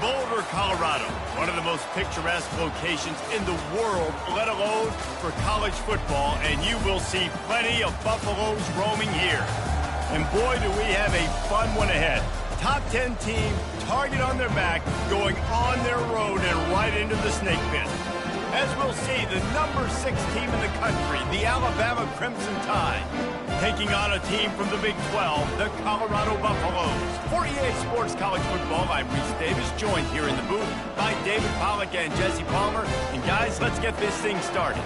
Boulder, Colorado, one of the most picturesque locations in the world, let alone for college football, and you will see plenty of Buffaloes roaming here. And boy, do we have a fun one ahead. Top 10 team, target on their back, going on their road and right into the snake pit. As we'll see, the number 6 team in the country, the Alabama Crimson Tide, taking on a team from the Big 12, the Colorado Buffaloes. For EA Sports College Football, I'm Reese Davis, joined here in the booth by David Pollack and Jesse Palmer. And guys, let's get this thing started.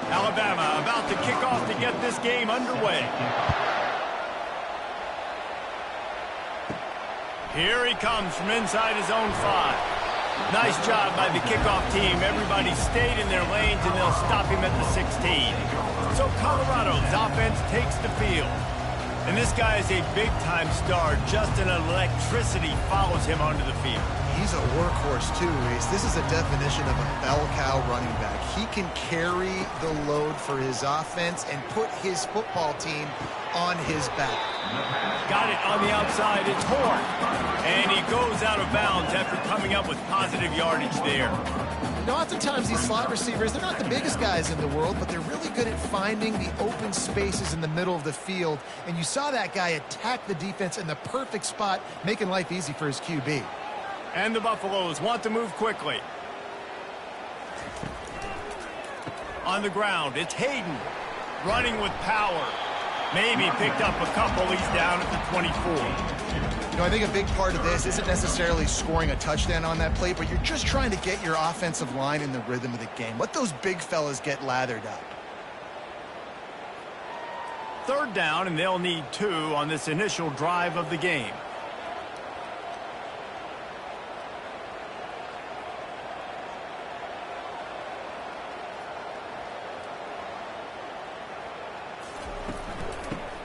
Alabama about to kick off to get this game underway. Here he comes from inside his own 5. Nice job by the kickoff team. Everybody stayed in their lanes, and they'll stop him at the 16. So Colorado's offense takes the field. And this guy is a big-time star. Just an electricity follows him onto the field. He's a workhorse, too, Reese. This is a definition of a bell cow running back. He can carry the load for his offense and put his football team on his back. Got it on the outside. It's Horn. And he goes out of bounds after coming up with positive yardage there. Now, oftentimes these slot receivers, they're not the biggest guys in the world, but they're really good at finding the open spaces in the middle of the field. And you saw that guy attack the defense in the perfect spot, making life easy for his QB. And the Buffaloes want to move quickly. On the ground, it's Hayden running with power. Maybe picked up a couple. He's down at the 24. You know, I think a big part of this isn't necessarily scoring a touchdown on that play, but you're just trying to get your offensive line in the rhythm of the game. Let those big fellas get lathered up. 3rd down, and they'll need 2 on this initial drive of the game.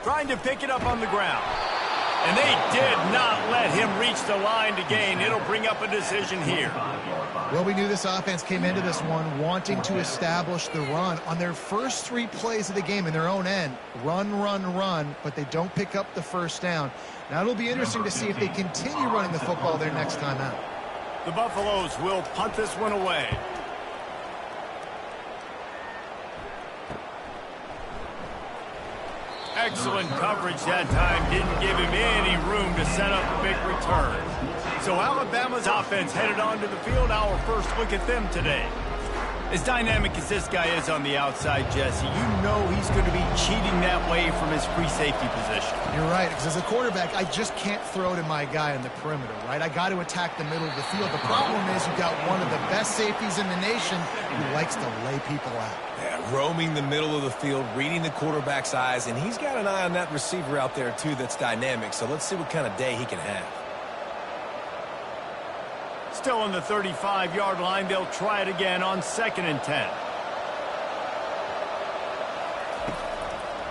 Trying to pick it up on the ground. And they did not let him reach the line to gain. It'll bring up a decision here. Well, we knew this offense came into this one wanting to establish the run. On their first 3 plays of the game in their own end, run, but they don't pick up the first down. Now it'll be interesting to see if they continue running the football their next time out. The Buffaloes will punt this one away. Excellent coverage that time. Didn't give him any room to set up a big return. So Alabama's offense headed onto the field. Our first look at them today. As dynamic as this guy is on the outside, Jesse, you know he's going to be cheating that way from his free safety position. You're right, because as a quarterback, I just can't throw to my guy in the perimeter, right? I got to attack the middle of the field. The problem is you've got one of the best safeties in the nation who likes to lay people out. Yeah, roaming the middle of the field, reading the quarterback's eyes, and he's got an eye on that receiver out there, too, that's dynamic. So let's see what kind of day he can have. Still on the 35-yard line. They'll try it again on 2nd and 10.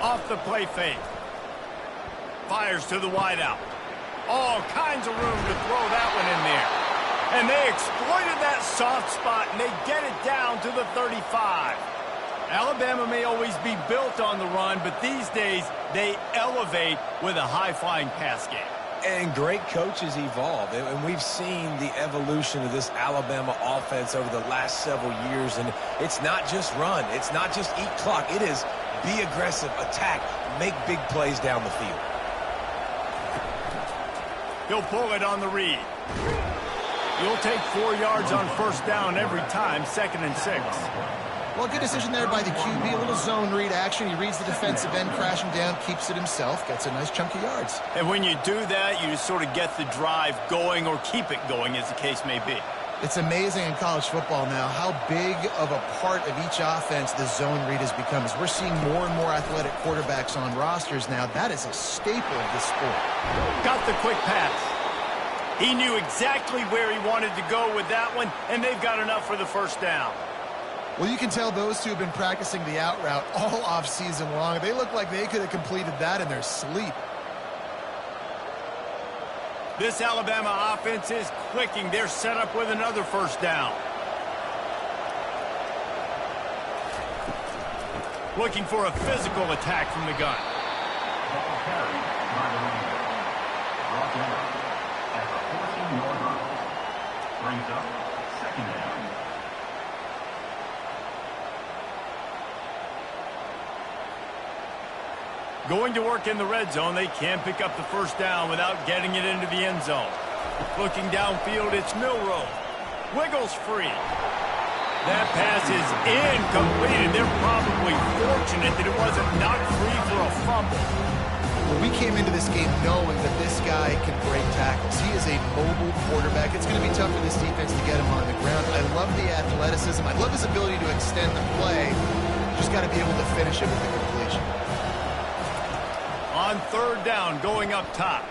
Off the play fake. Fires to the wideout. All kinds of room to throw that one in there. And they exploited that soft spot, and they get it down to the 35. Alabama may always be built on the run, but these days they elevate with a high-flying pass game. And great coaches evolve, and we've seen the evolution of this Alabama offense over the last several years, and it's not just run, it's not just eat clock, it is be aggressive, attack, make big plays down the field. He'll pull it on the read. You'll take 4 yards on 1st down every time, 2nd and 6. Well, good decision there by the QB. A little zone read action. He reads the defensive end crashing down, keeps it himself, gets a nice chunk of yards. And when you do that, you just sort of get the drive going or keep it going, as the case may be. It's amazing in college football now how big of a part of each offense the zone read has become. As we're seeing more and more athletic quarterbacks on rosters now, that is a staple of the sport. Got the quick pass. He knew exactly where he wanted to go with that one, and they've got enough for the 1st down. Well, you can tell those two have been practicing the out route all off-season long. They look like they could have completed that in their sleep. This Alabama offense is clicking. They're set up with another 1st down. Looking for a physical attack from the gun. carried by the Rangers. Brought down at the 14-yard line. Brings up second down. Going to work in the red zone. They can't pick up the first down without getting it into the end zone. Looking downfield, it's Milroe. Wiggles free. That pass is incomplete, and they're probably fortunate that it wasn't knocked free for a fumble. Well, we came into this game knowing that this guy can break tackles. He is a mobile quarterback. It's going to be tough for this defense to get him on the ground. I love the athleticism. I love his ability to extend the play. Just got to be able to finish it with the completion. On third down, going up top.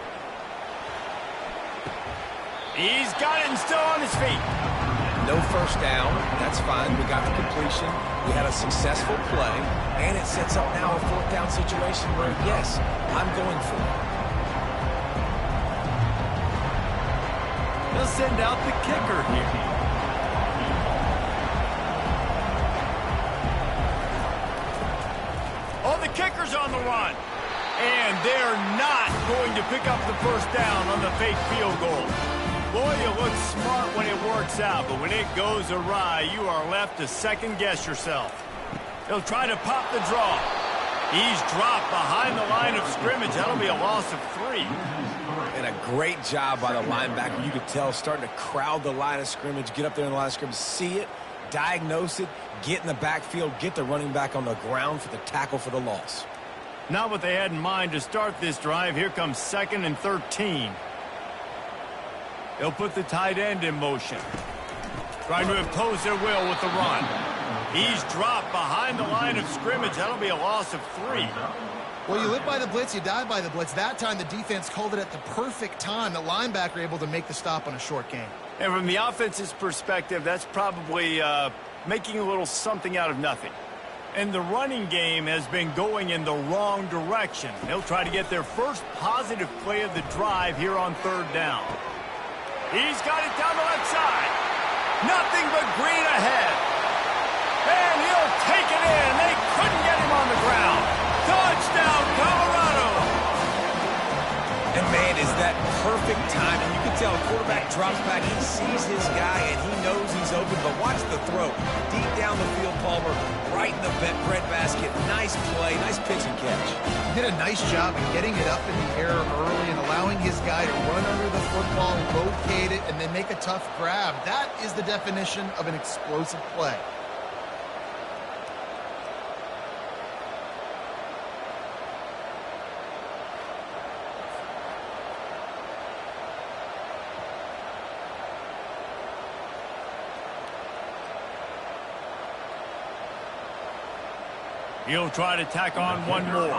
He's got it and still on his feet. No first down. That's fine. We got the completion. We had a successful play. And it sets up now a fourth down situation where, yes, I'm going for it. They'll send out the kicker here. Oh, the kicker's on the run. And they're not going to pick up the first down on the fake field goal. Boy, you look smart when it works out, but when it goes awry, you are left to second-guess yourself. They'll try to pop the draw. He's dropped behind the line of scrimmage. That'll be a loss of 3. And a great job by the linebacker. You could tell starting to crowd the line of scrimmage, get up there in the line of scrimmage, see it, diagnose it, get in the backfield, get the running back on the ground for the tackle for the loss. Not what they had in mind to start this drive. Here comes 2nd and 13. They'll put the tight end in motion. Trying to impose their will with the run. He's dropped behind the line of scrimmage. That'll be a loss of 3. Well, you live by the blitz, you die by the blitz. That time the defense called it at the perfect time. The linebacker able to make the stop on a short gain. And from the offense's perspective, that's probably making a little something out of nothing. And the running game has been going in the wrong direction. They'll try to get their first positive play of the drive here on third down. He's got it down the left side. Nothing but green ahead. And he'll take it in. They couldn't get him on the ground. Touchdown, Colorado. And, man, is that perfect timing. You can tell a quarterback drops back. He sees his guy, and he knows he's open. But watch the throw. Deep down the field, Palmer, right in the breadbasket. Nice play, nice pitch and catch. He did a nice job of getting it up in the air early and allowing his guy to run under the football, locate it, and then make a tough grab. That is the definition of an explosive play. He'll try to tack on one more.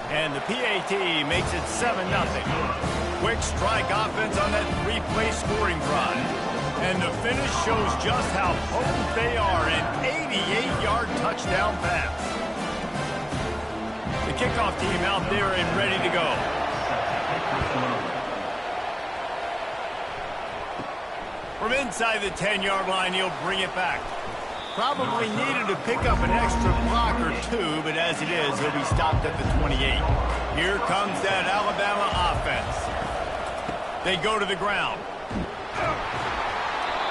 And the PAT makes it 7-0. Quick strike offense on that 3-play scoring drive. And the finish shows just how potent they are. An 88-yard touchdown pass. The kickoff team out there and ready to go. From inside the 10-yard line, he'll bring it back. Probably needed to pick up an extra block or two, but as it is, he'll be stopped at the 28. Here comes that Alabama offense. They go to the ground.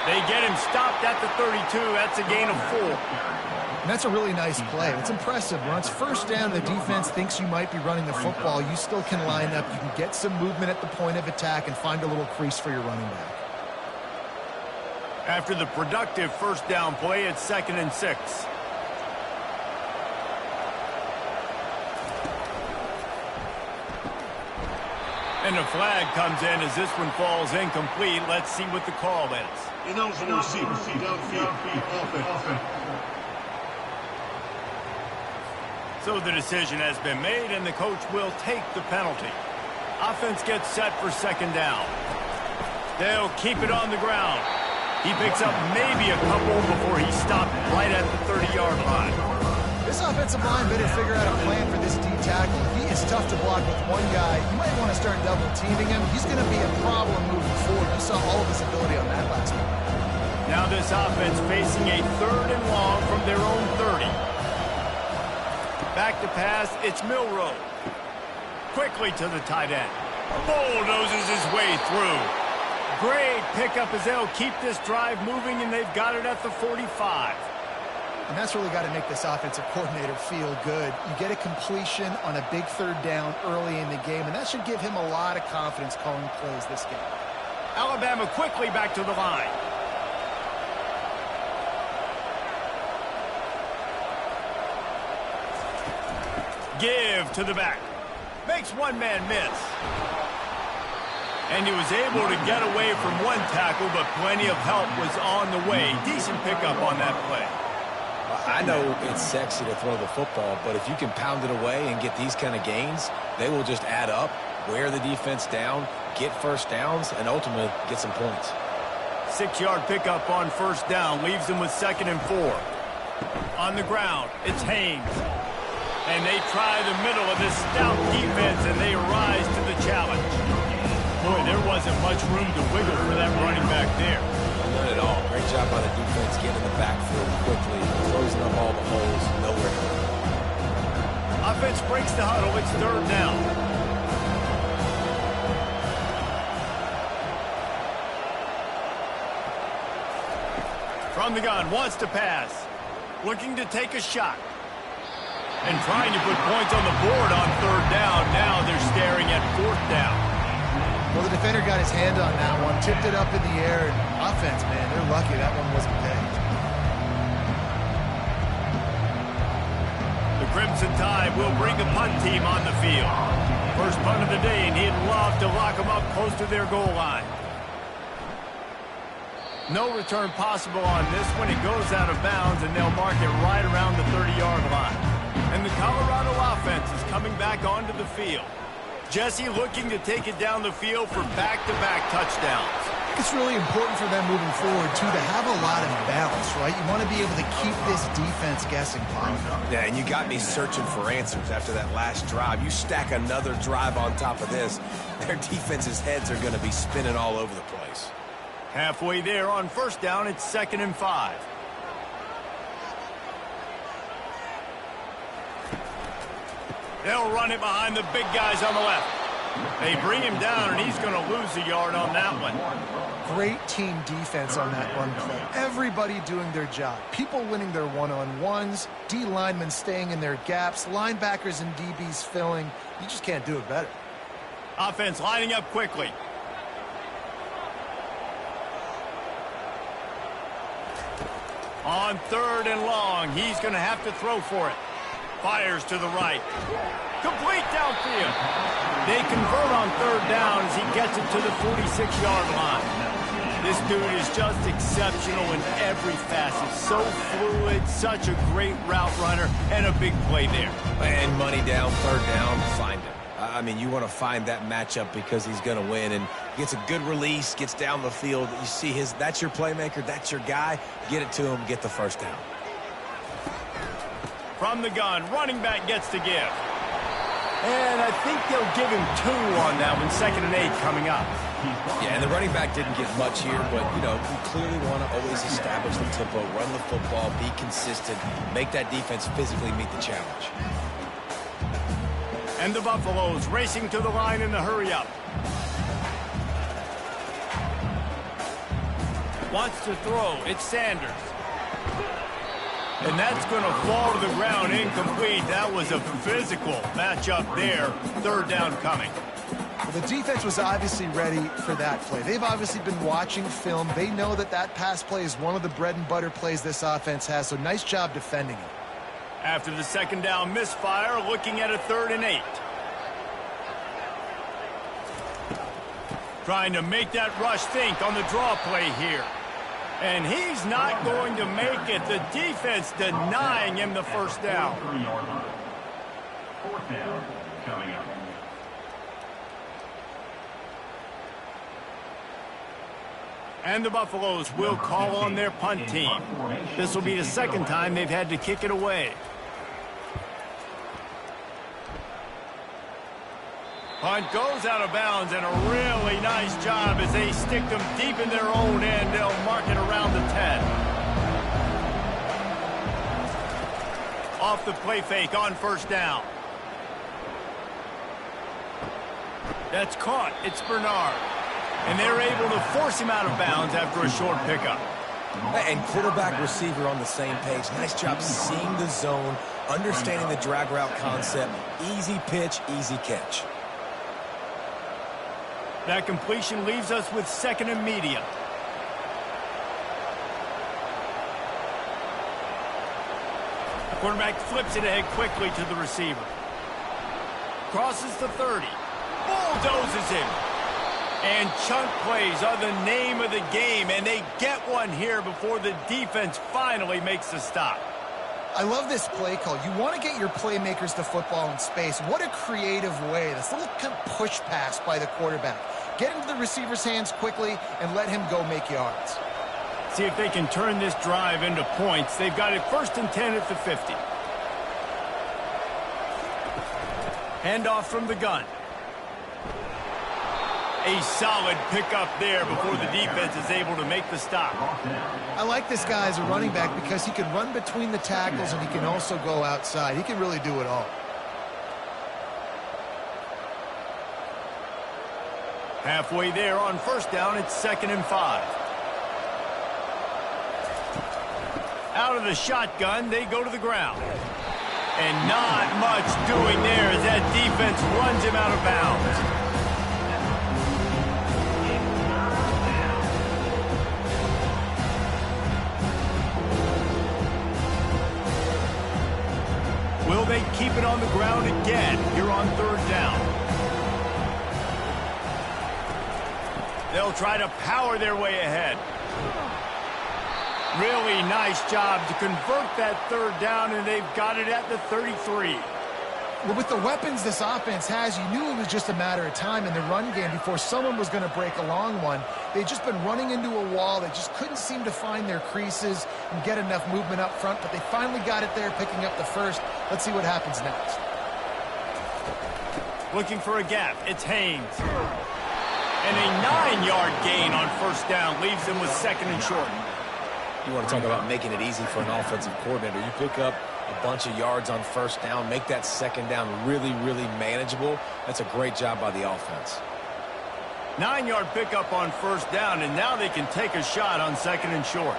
They get him stopped at the 32. That's a gain of 4. And that's a really nice play. It's impressive. When it's first down, the defense thinks you might be running the football. You still can line up. You can get some movement at the point of attack and find a little crease for your running back. After the productive first down play, it's 2nd and 6. And the flag comes in as this one falls incomplete. Let's see what the call is. Announcing the receiver, downfield, offense. So the decision has been made, and the coach will take the penalty. Offense gets set for 2nd down. They'll keep it on the ground. He picks up maybe a couple before he's stopped right at the 30-yard line. This offensive line better figure out a plan for this D tackle. He is tough to block with one guy. You might want to start double-teaming him. He's going to be a problem moving forward. You saw all of his ability on that last one. Now this offense facing a 3rd and long from their own 30. Back to pass, it's Milroe. Quickly to the tight end. Bulldozes his way through. Great pickup as they'll keep this drive moving, and they've got it at the 45. And that's really got to make this offensive coordinator feel good. You get a completion on a big third down early in the game, and that should give him a lot of confidence calling plays this game. Alabama quickly back to the line. Give to the back. Makes one man miss. And he was able to get away from one tackle, but plenty of help was on the way. Decent pickup on that play. I know it's sexy to throw the football, but if you can pound it away and get these kind of gains, they will just add up, wear the defense down, get first downs, and ultimately get some points. 6-yard pickup on first down leaves them with 2nd and 4. On the ground, it's Haynes. And they try the middle of this stout defense, and they rise to the challenge. Boy, there wasn't much room to wiggle for that running back there. None at all. Great job by the defense getting in the backfield quickly, closing up all the holes, nowhere. Offense breaks the huddle. It's 3rd down. From the gun, wants to pass. Looking to take a shot. And trying to put points on the board on 3rd down. Now they're staring at 4th down. Well, the defender got his hand on that one, tipped it up in the air, and offense, man, they're lucky that one wasn't pegged. The Crimson Tide will bring the punt team on the field. First punt of the day, and he'd love to lock them up close to their goal line. No return possible on this one. It goes out of bounds, and they'll mark it right around the 30-yard line. And the Colorado offense is coming back onto the field. Jesse looking to take it down the field for back-to-back touchdowns. It's really important for them moving forward, too, to have a lot of balance, right? You want to be able to keep this defense guessing, Bob. Yeah, and you got me searching for answers after that last drive. You stack another drive on top of this, their defense's heads are going to be spinning all over the place. Halfway there on first down, it's 2nd and 5. They'll run it behind the big guys on the left. They bring him down, and he's going to lose a yard on that one. Great team defense on that run play. Everybody doing their job. People winning their one-on-ones, D linemen staying in their gaps, linebackers and DBs filling. You just can't do it better. Offense lining up quickly. On 3rd and long, he's going to have to throw for it. Fires to the right. Complete downfield. They convert on 3rd down as he gets it to the 46-yard line. This dude is just exceptional in every facet. So fluid, such a great route runner, and a big play there. And money down, 3rd down, find him. I mean, you want to find that matchup because he's going to win, and gets a good release, gets down the field. You see that's your playmaker, that's your guy. Get it to him, get the first down. From the gun, running back gets to give. And I think they'll give him 2 on that one. 2nd and 8 coming up. Yeah, and the running back didn't get much here, but, you know, we clearly want to always establish the tempo, run the football, be consistent, make that defense physically meet the challenge. And the Buffaloes racing to the line in the hurry-up. Wants to throw. It's Sanders. And that's going to fall to the ground incomplete. That was a physical matchup there. 3rd down coming. Well, the defense was obviously ready for that play. They've obviously been watching film. They know that that pass play is one of the bread and butter plays this offense has, so nice job defending it. After the 2nd down misfire, looking at a 3rd and 8. Trying to make that rush think on the draw play here. And he's not going to make it. The defense denying him the first down. 4th down coming up. And the Buffaloes will call on their punt team. This will be the 2nd time they've had to kick it away. Punt goes out of bounds, and a really nice job as they stick them deep in their own end. They'll mark it around the 10. off the play fake on first down. That's caught. It's Bernard. And they're able to force him out of bounds after a short pickup. And quarterback receiver on the same page. Nice job seeing the zone, understanding the drag route concept. Easy pitch, easy catch. That completion leaves us with 2nd and medium. The quarterback flips it ahead quickly to the receiver. Crosses the 30. Bulldozes him. And chunk plays are the name of the game, and they get one here before the defense finally makes the stop. I love this play call. You want to get your playmakers the football in space. What a creative way. This little kind of push pass by the quarterback. Get into the receiver's hands quickly and let him go make yards. See if they can turn this drive into points. They've got it 1st and 10 at the 50. Handoff from the gun. A solid pickup there before the defense is able to make the stop. I like this guy as a running back because he can run between the tackles and he can also go outside. He can really do it all. Halfway there on first down, it's 2nd and 5. Out of the shotgun, they go to the ground. And not much doing there as that defense runs him out of bounds. Will they keep it on the ground again here on 3rd down? They'll try to power their way ahead. Really nice job to convert that 3rd down, and they've got it at the 33. Well, with the weapons this offense has, you knew it was just a matter of time in the run game before someone was going to break a long one. They'd just been running into a wall. They just couldn't seem to find their creases and get enough movement up front, but they finally got it there, picking up the first. Let's see what happens next. Looking for a gap. It's Haynes. And a 9-yard gain on first down leaves them with 2nd and short. You want to talk about making it easy for an offensive coordinator. You pick up a bunch of yards on first down, make that 2nd down really, really manageable. That's a great job by the offense. 9-yard pickup on first down, and now they can take a shot on 2nd and short.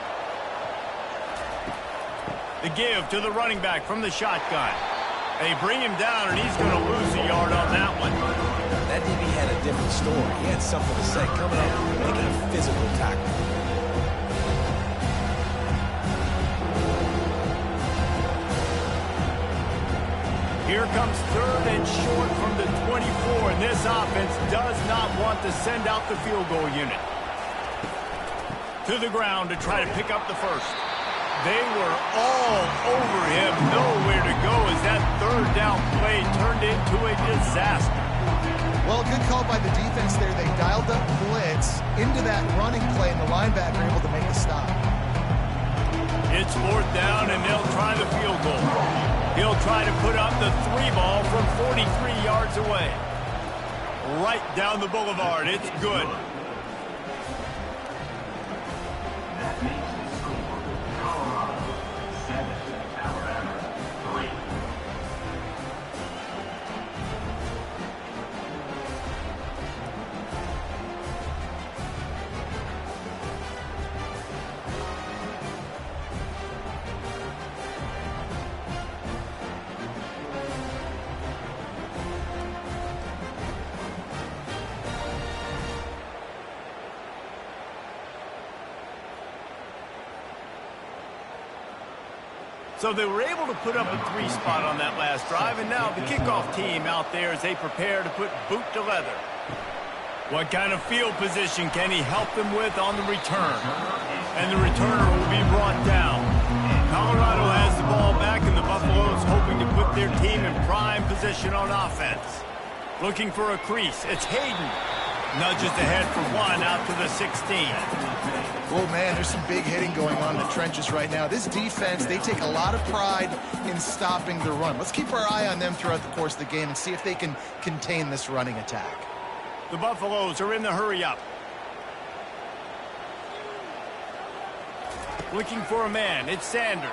The give to the running back from the shotgun. They bring him down, and he's going to lose a yard on that one. That DB had a different story. He had something to say, coming up, making a physical tackle. Here comes 3rd and short from the 24, and this offense does not want to send out the field goal unit. To the ground to try to pick up the first. They were all over him, nowhere to go as that 3rd down play turned into a disaster. Well, good call by the defense there. They dialed up blitz into that running play, and the linebacker able to make the stop. It's 4th down, and they'll try the field goal. He'll try to put up the 3-ball from 43 yards away. Right down the boulevard. It's good. That makes the score Colorado 7, Alabama 3. So they were able to put up a 3 spot on that last drive, and now the kickoff team out there as they prepare to put boot to leather. What kind of field position can he help them with on the return? And the returner will be brought down. Colorado has the ball back, and the Buffaloes hoping to put their team in prime position on offense. Looking for a crease. It's Hayden. Nudges ahead for 1 out to the 16. Oh, man, there's some big hitting going on in the trenches right now. This defense, they take a lot of pride in stopping the run. Let's keep our eye on them throughout the course of the game and see if they can contain this running attack. The Buffaloes are in the hurry-up. Looking for a man. It's Sanders.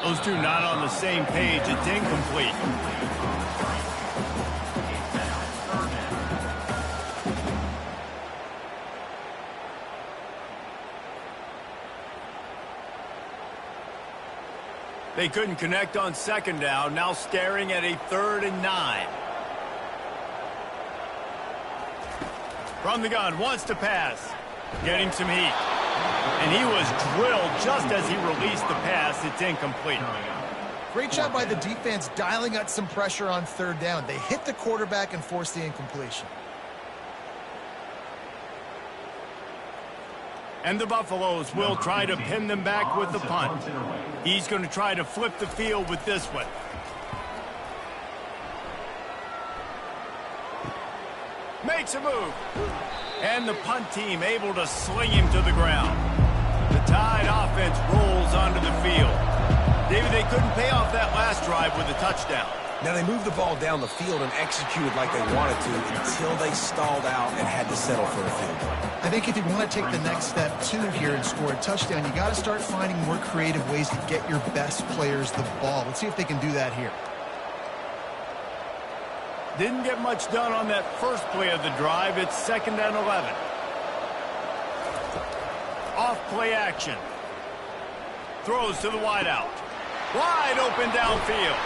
Those two not on the same page. It's incomplete. They couldn't connect on second down. Now staring at a 3rd and 9. From the gun, wants to pass. Getting some heat. And he was drilled just as he released the pass. It's incomplete. Great job by the defense dialing up some pressure on 3rd down. They hit the quarterback and forced the incompletion. And the Buffaloes will try to pin them back with the punt. He's going to try to flip the field with this one. Makes a move. And the punt team able to sling him to the ground. The Tide offense rolls onto the field. David, they couldn't pay off that last drive with a touchdown. Now, they moved the ball down the field and executed like they wanted to until they stalled out and had to settle for a field goal. I think if you want to take the next step, too, here and score a touchdown, you got to start finding more creative ways to get your best players the ball. Let's see if they can do that here. Didn't get much done on that first play of the drive. It's 2nd and 11. Off play action. Throws to the wideout. Wide open downfield.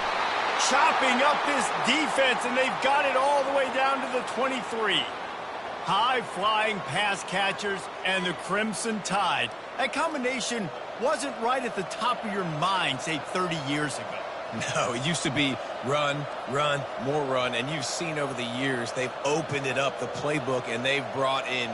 Chopping up this defense, and they've got it all the way down to the 23. High-flying pass catchers and the Crimson Tide. That combination wasn't right at the top of your mind, say, 30 years ago. No, it used to be run, run, more run, and you've seen over the years they've opened it up, the playbook, and they've brought in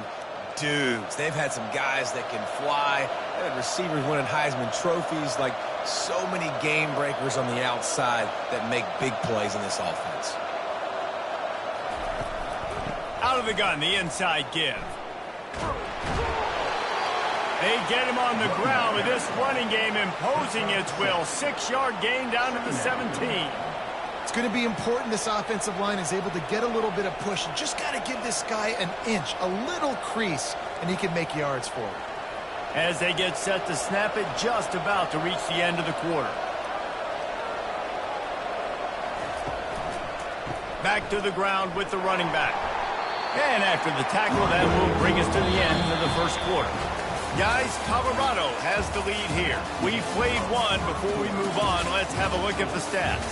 dudes. They've had some guys that can fly. They've had receivers winning Heisman trophies, like so many game breakers on the outside that make big plays in this offense. Out of the gun, the inside give. They get him on the ground with this running game imposing its will. 6-yard gain down to the 17. It's going to be important this offensive line is able to get a little bit of push. You just got to give this guy an inch, a little crease, and he can make yards for it. As they get set to snap it, just about to reach the end of the quarter. Back to the ground with the running back. And after the tackle, that will bring us to the end of the first quarter. Guys, Colorado has the lead here. We've played one. Before we move on, let's have a look at the stats.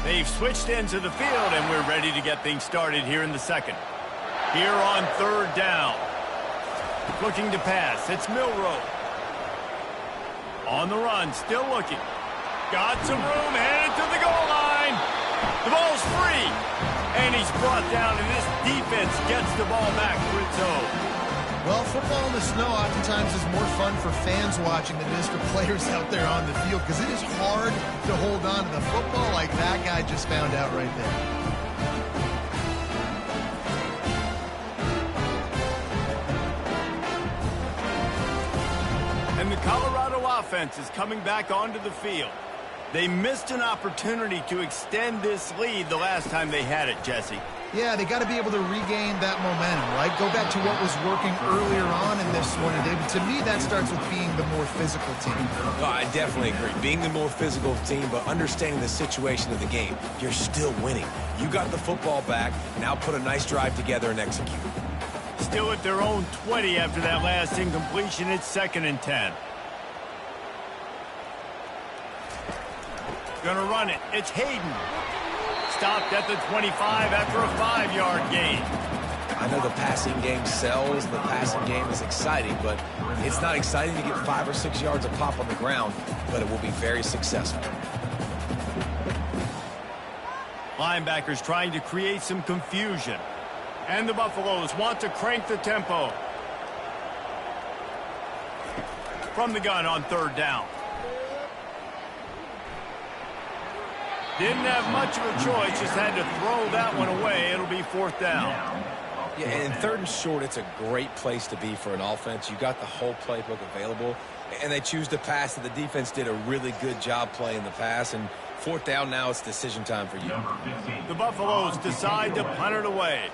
They've switched into the field, and we're ready to get things started here in the second. Here on 3rd down. Looking to pass. It's Milroe. On the run, still looking. Got some room, headed to the goal line. The ball's free, and he's brought down, and this defense gets the ball back for its own. Well, football in the snow oftentimes is more fun for fans watching than it is for players out there on the field because it is hard to hold on to the football like that guy just found out right there. And the Colorado offense is coming back onto the field. They missed an opportunity to extend this lead the last time they had it, Jesse. Yeah, they got to be able to regain that momentum, right? Go back to what was working earlier on in this one. And David, to me, that starts with being the more physical team. Oh, I definitely agree. Being the more physical team, but understanding the situation of the game. You're still winning. You got the football back. Now put a nice drive together and execute. Still at their own 20 after that last incompletion. It's 2nd and 10. Gonna run it. It's Hayden. Stopped at the 25 after a 5-yard gain. I know the passing game sells. The passing game is exciting, but it's not exciting to get 5 or 6 yards of pop on the ground, but it will be very successful. Linebackers trying to create some confusion. And the Buffaloes want to crank the tempo. From the gun on 3rd down. Didn't have much of a choice, just had to throw that one away. It'll be 4th down. Yeah, and 3rd and short, it's a great place to be for an offense. You got the whole playbook available, and they choose to pass, and the defense did a really good job playing the pass. And 4th down now, it's decision time for you. The Buffaloes decide to punt it away.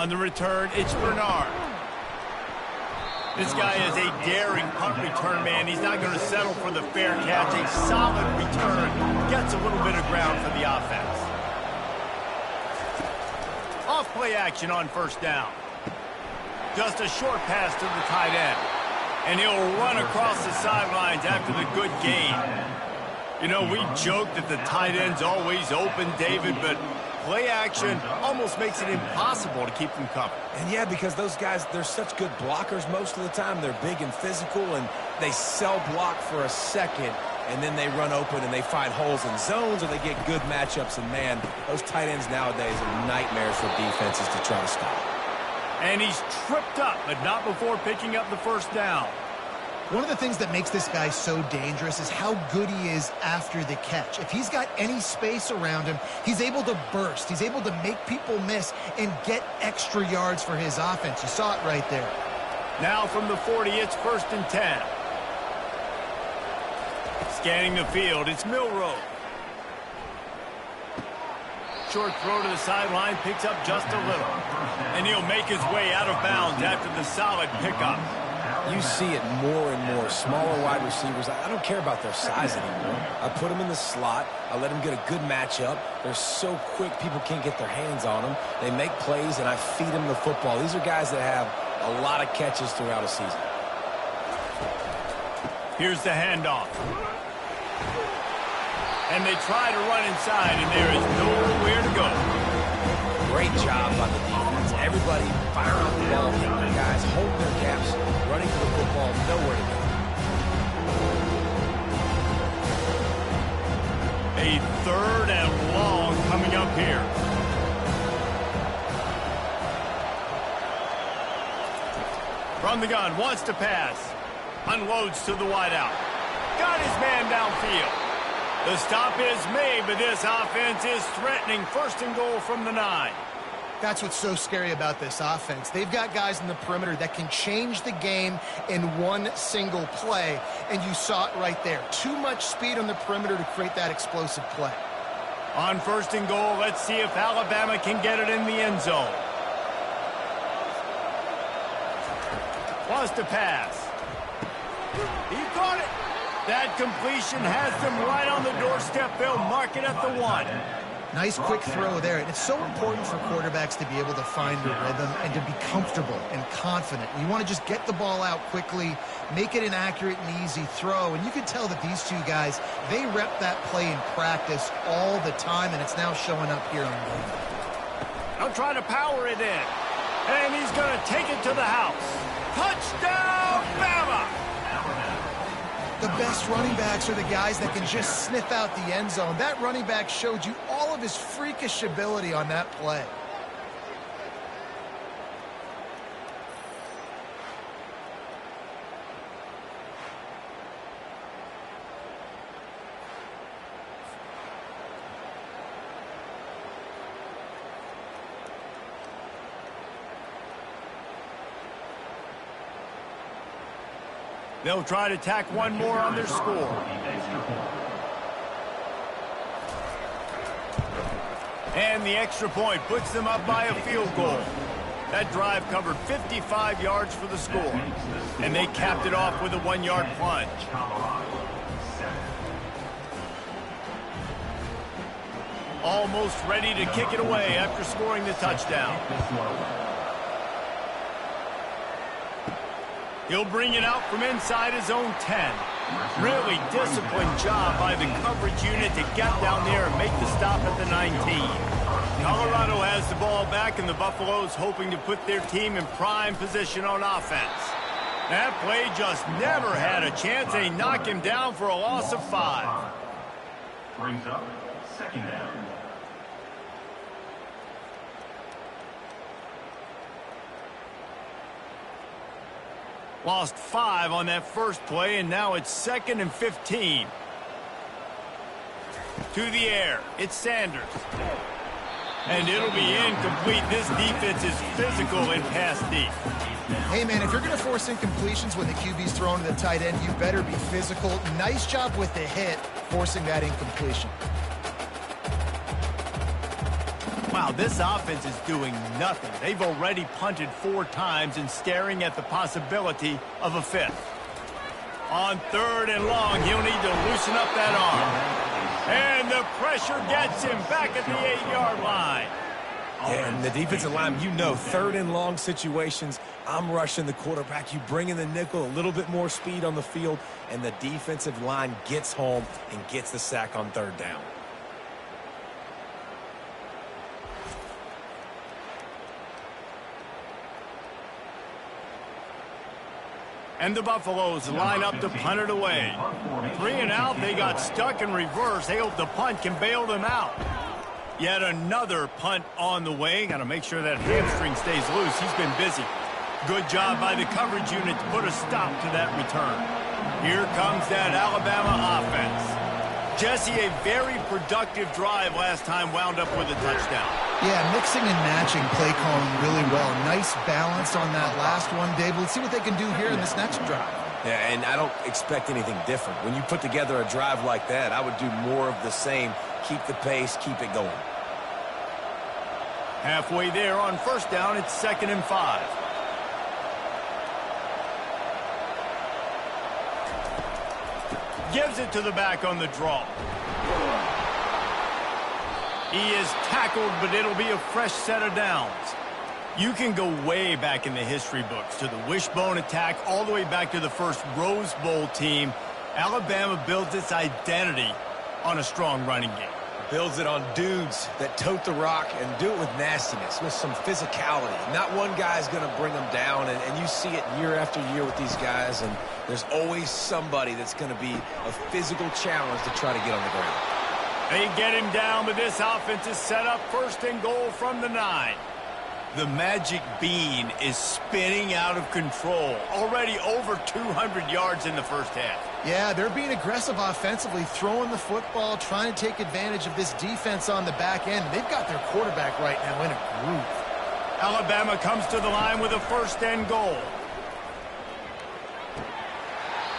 On the return, it's Bernard. This guy is a daring punt return man. He's not going to settle for the fair catch. A solid return gets a little bit of ground for the offense. Off play action on first down. Just a short pass to the tight end. And he'll run across the sidelines after the good gain. You know, we joke that the tight end's always open, David, but play action almost makes it impossible to keep them covered. And yeah, because those guys, they're such good blockers most of the time. They're big and physical, and they cell block for a second, and then they run open and they find holes in zones, or they get good matchups. And man, those tight ends nowadays are nightmares for defenses to try to stop. And he's tripped up, but not before picking up the first down. One of the things that makes this guy so dangerous is how good he is after the catch. If he's got any space around him, he's able to burst. He's able to make people miss and get extra yards for his offense. You saw it right there. Now from the 40, it's 1st and 10. Scanning the field, it's Milroe. Short throw to the sideline, picks up just a little. And he'll make his way out of bounds after the solid pickup. You see it more and more. Smaller wide receivers, I don't care about their size anymore. I put them in the slot. I let them get a good matchup. They're so quick, people can't get their hands on them. They make plays, and I feed them the football. These are guys that have a lot of catches throughout a season. Here's the handoff. And they try to run inside, and there is nowhere to go. Great job by the defense. Everybody fire out the ball, hit their guys, hold their caps, running for the football, nowhere to go. A 3rd and long coming up here. From the gun, wants to pass. Unloads to the wideout. Got his man downfield. The stop is made, but this offense is threatening 1st and goal from the 9. That's what's so scary about this offense. They've got guys in the perimeter that can change the game in one single play, and you saw it right there. Too much speed on the perimeter to create that explosive play. On 1st and goal, let's see if Alabama can get it in the end zone. Wants to pass. He caught it. That completion has them right on the doorstep. They'll mark it at the 1. Nice quick throw there. And it's so important for quarterbacks to be able to find a rhythm and to be comfortable and confident. You want to just get the ball out quickly, make it an accurate and easy throw. And you can tell that these two guys, they rep that play in practice all the time, and it's now showing up here on game. They'll try to power it in. And he's going to take it to the house. Touchdown, Bama! The best running backs are the guys that can just sniff out the end zone. That running back showed you all of his freakish ability on that play. They'll try to tack one more on their score. And the extra point puts them up by a field goal. That drive covered 55 yards for the score. And they capped it off with a 1-yard plunge. Almost ready to kick it away after scoring the touchdown. He'll bring it out from inside his own 10. Really disciplined job by the coverage unit to get down there and make the stop at the 19. Colorado has the ball back, and the Buffaloes hoping to put their team in prime position on offense. That play just never had a chance. They knock him down for a loss of 5. Brings up 2nd down. Lost 5 on that first play, and now it's 2nd and 15. To the air, it's Sanders. And it'll be incomplete. This defense is physical in pass deep. Hey, man, if you're going to force incompletions when the QB's thrown to the tight end, you better be physical. Nice job with the hit, forcing that incompletion. Wow, this offense is doing nothing. They've already punted 4 times and staring at the possibility of a 5th. On 3rd and long, he'll need to loosen up that arm. And the pressure gets him back at the 8-yard line. Yeah, and the defensive line, you know, 3rd and long situations, I'm rushing the quarterback. You bring in the nickel, a little bit more speed on the field, and the defensive line gets home and gets the sack on 3rd down. And the Buffaloes line up to punt it away. 3 and out, they got stuck in reverse. They hope the punt can bail them out. Yet another punt on the way. Got to make sure that hamstring stays loose. He's been busy. Good job by the coverage unit to put a stop to that return. Here comes that Alabama offense. Jesse, a very productive drive last time, wound up with a touchdown. Yeah, mixing and matching play calling really well. Nice balance on that last one, Dave. Let's see what they can do here in this next drive. Yeah, and I don't expect anything different. When you put together a drive like that, I would do more of the same. Keep the pace, keep it going. Halfway there on 1st down, it's 2nd and 5. Gives it to the back on the draw. He is tackled, but it'll be a fresh set of downs. You can go way back in the history books to the wishbone attack all the way back to the first Rose Bowl team. Alabama builds its identity on a strong running game. Builds it on dudes that tote the rock and do it with nastiness, with some physicality. Not one guy's going to bring them down, and you see it year after year with these guys, and there's always somebody that's going to be a physical challenge to try to get on the ground. They get him down, but this offense is set up 1st and goal from the 9. The magic bean is spinning out of control. Already over 200 yards in the first half. Yeah, they're being aggressive offensively, throwing the football, trying to take advantage of this defense on the back end. They've got their quarterback right now in a groove. Alabama comes to the line with a 1st and goal.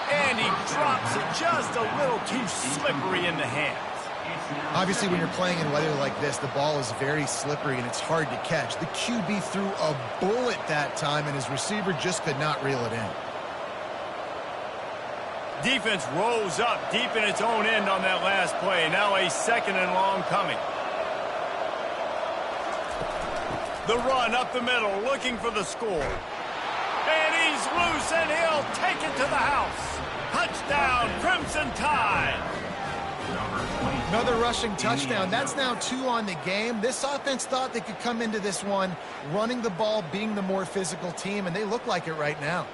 And he drops it just a little too slippery in the hands. Obviously, when you're playing in weather like this, the ball is very slippery and it's hard to catch. The QB threw a bullet that time, and his receiver just could not reel it in. Defense rose up deep in its own end on that last play. Now a 2nd and long coming. The run up the middle, looking for the score. And he's loose, and he'll take it to the house. Touchdown, Crimson Tide. Another rushing touchdown. That's now 2 on the game. This offense thought they could come into this one running the ball, being the more physical team, and they look like it right now.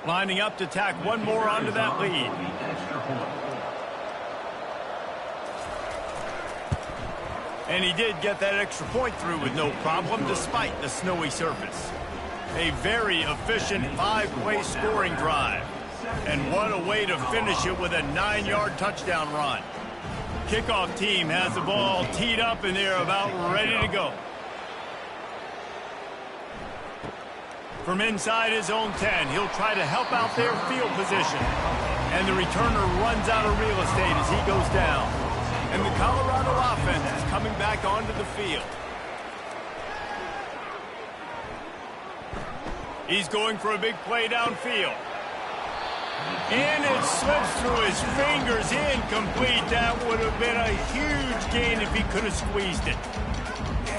Lining up to tack one more onto that lead. And he did get that extra point through with no problem despite the snowy surface. A very efficient 5-play scoring drive. And what a way to finish it with a 9-yard touchdown run. Kickoff team has the ball teed up and they're about ready to go. From inside his own 10, he'll try to help out their field position. And the returner runs out of real estate as he goes down. And the Colorado offense is coming back onto the field. He's going for a big play downfield. And it slips through his fingers, incomplete. That would have been a huge gain if he could have squeezed it.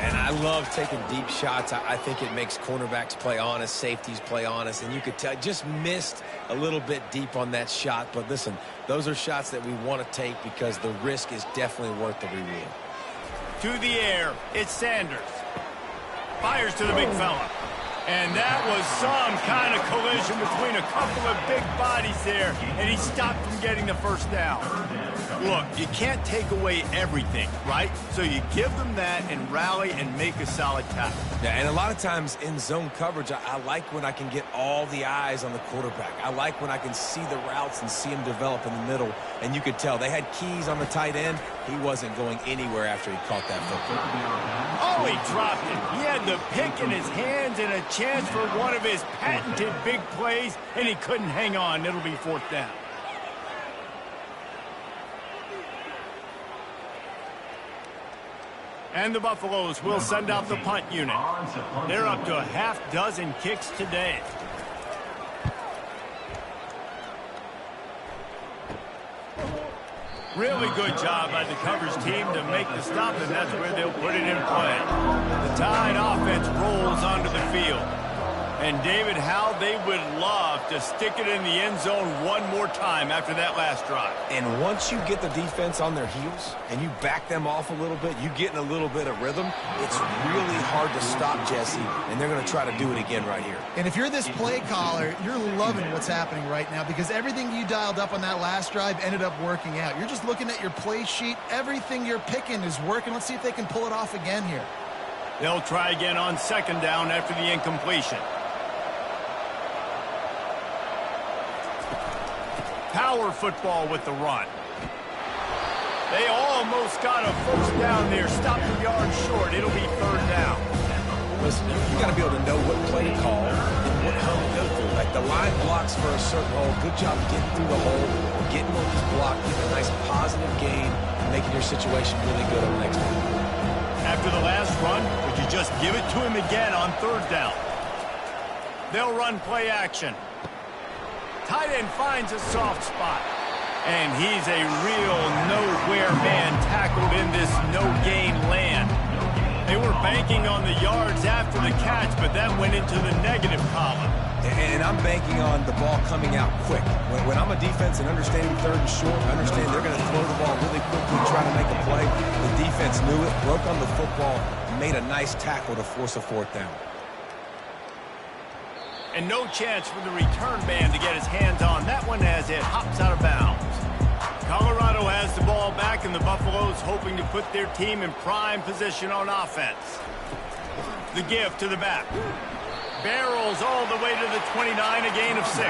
And I love taking deep shots. I think it makes cornerbacks play honest, safeties play honest, and you could tell just missed a little bit deep on that shot. But listen, those are shots that we want to take because the risk is definitely worth the reward. To the air, it's Sanders. Fires to the big fella. And that was some kind of collision between a couple of big bodies there, and he stopped from getting the first down. Look, you can't take away everything, right? So you give them that and rally and make a solid tackle. Yeah, and a lot of times in zone coverage, I like when I can get all the eyes on the quarterback. I like when I can see the routes and see him develop in the middle. And you could tell they had keys on the tight end. He wasn't going anywhere after he caught that football. Oh, he dropped it. He had the pick in his hands and a chance for one of his patented big plays, and he couldn't hang on. It'll be fourth down. And the Buffaloes will send out the punt unit. They're up to a half dozen kicks today. Really good job by the coverage team to make the stop, and that's where they'll put it in play. The Tide offense rolls onto the field. And, David, how they would love to stick it in the end zone one more time after that last drive. And once you get the defense on their heels and you back them off a little bit, you get in a little bit of rhythm, it's really hard to stop, Jesse, and they're going to try to do it again right here. And if you're this play caller, you're loving what's happening right now because everything you dialed up on that last drive ended up working out. You're just looking at your play sheet. Everything you're picking is working. Let's see if they can pull it off again here. They'll try again on second down after the incompletion. Power football with the run. They almost got a first down there. Stopped a yard short. It'll be third down. Listen, you got to be able to know what play to call and what hole to go through. Like the line blocks for a certain hole. Good job getting through the hole, getting on this block, getting a nice positive gain, and making your situation really good on the next one. After the last run, would you just give it to him again on third down? They'll run play action. Tight end finds a soft spot. And he's a real nowhere man tackled in this no-gain land. They were banking on the yards after the catch, but that went into the negative column. And I'm banking on the ball coming out quick. When I'm a defense and understanding third and short, I understand they're going to throw the ball really quickly, try to make a play. The defense knew it, broke on the football, and made a nice tackle to force a fourth down. And no chance for the return man to get his hands on that one as it hops out of bounds. Colorado has the ball back, and the Buffaloes hoping to put their team in prime position on offense. The give to the back. Barrels all the way to the 29, a gain of 6.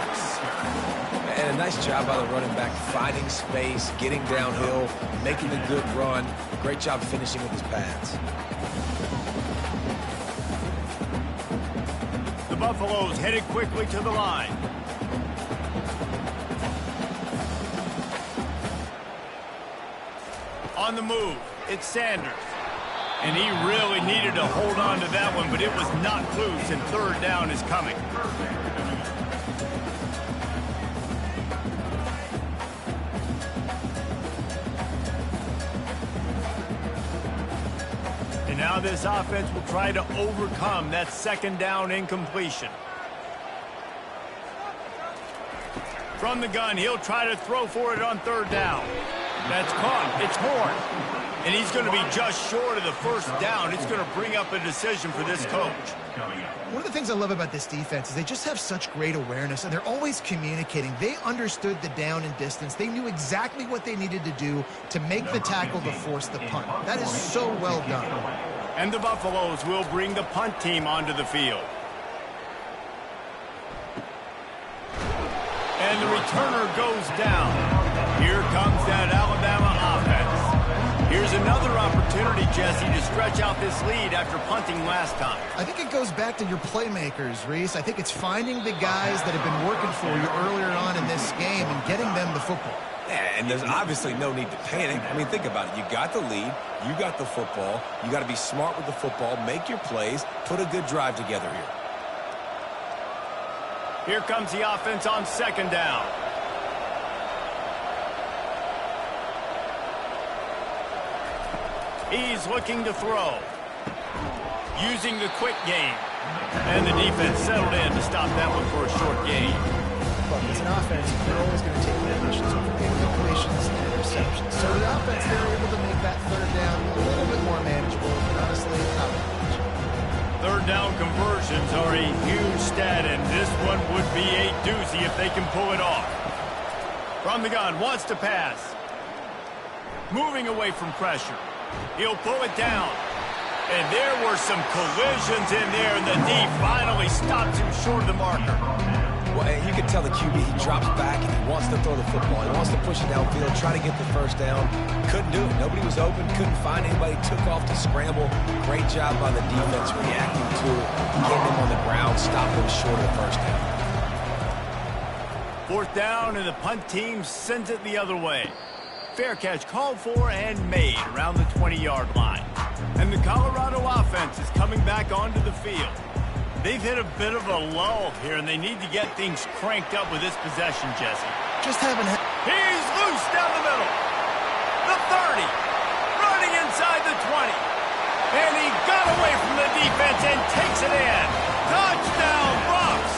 And a nice job by the running back, finding space, getting downhill, making a good run. Great job finishing with his pads. The Buffaloes headed quickly to the line. On the move, it's Sanders. And he really needed to hold on to that one, but it was not loose, and third down is coming. And now this offense will try to overcome that second down incompletion. From the gun, he'll try to throw for it on third down. That's caught. It's Horn. And he's going to be just short of the first down. It's going to bring up a decision for this coach. One of the things I love about this defense is they just have such great awareness, and they're always communicating. They understood the down and distance. They knew exactly what they needed to do to make the tackle to force the punt. That is so well done. And the Buffaloes will bring the punt team onto the field. And the returner goes down. Here comes that Alabama offense. Here's another opportunity, Jesse, to stretch out this lead after punting last time. I think it goes back to your playmakers, Reese. I think it's finding the guys that have been working for you earlier on in this game and getting them the football. Yeah, and there's obviously no need to panic. I mean, think about it. You got the lead. You got the football. You got to be smart with the football. Make your plays. Put a good drive together here. Here comes the offense on second down. He's looking to throw. Using the quick game. And the defense settled in to stop that one for a short gain. Look, as an offense, you're always going to take completions over incompletions and interceptions. So the offense, they were able to make that third down a little bit more manageable, but honestly, not that much. Third down conversions are a huge stat, and this one would be a doozy if they can pull it off. From the gun, wants to pass. Moving away from pressure. He'll pull it down. And there were some collisions in there, and the D finally stopped him short of the marker. Well, and you can tell the QB, he drops back and he wants to throw the football. He wants to push it downfield, try to get the first down. Couldn't do it. Nobody was open, couldn't find anybody, took off to scramble. Great job by the defense reacting to it, getting him on the ground, stopping him short of the first down. Fourth down, and the punt team sends it the other way. Fair catch called for and made around the 20-yard line. And the Colorado offense is coming back onto the field. They've hit a bit of a lull here, and they need to get things cranked up with this possession, Jesse. Just haven't... He's loose down the middle. The 30. Running inside the 20. And he got away from the defense and takes it in. Touchdown, Bucs!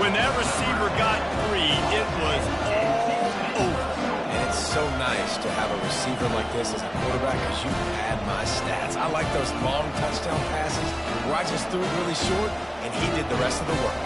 When that receiver got free, it was all over. And it's so nice to have a receiver like this as a quarterback because you had my stats. I like those long touchdown passes where I just threw it really short and he did the rest of the work.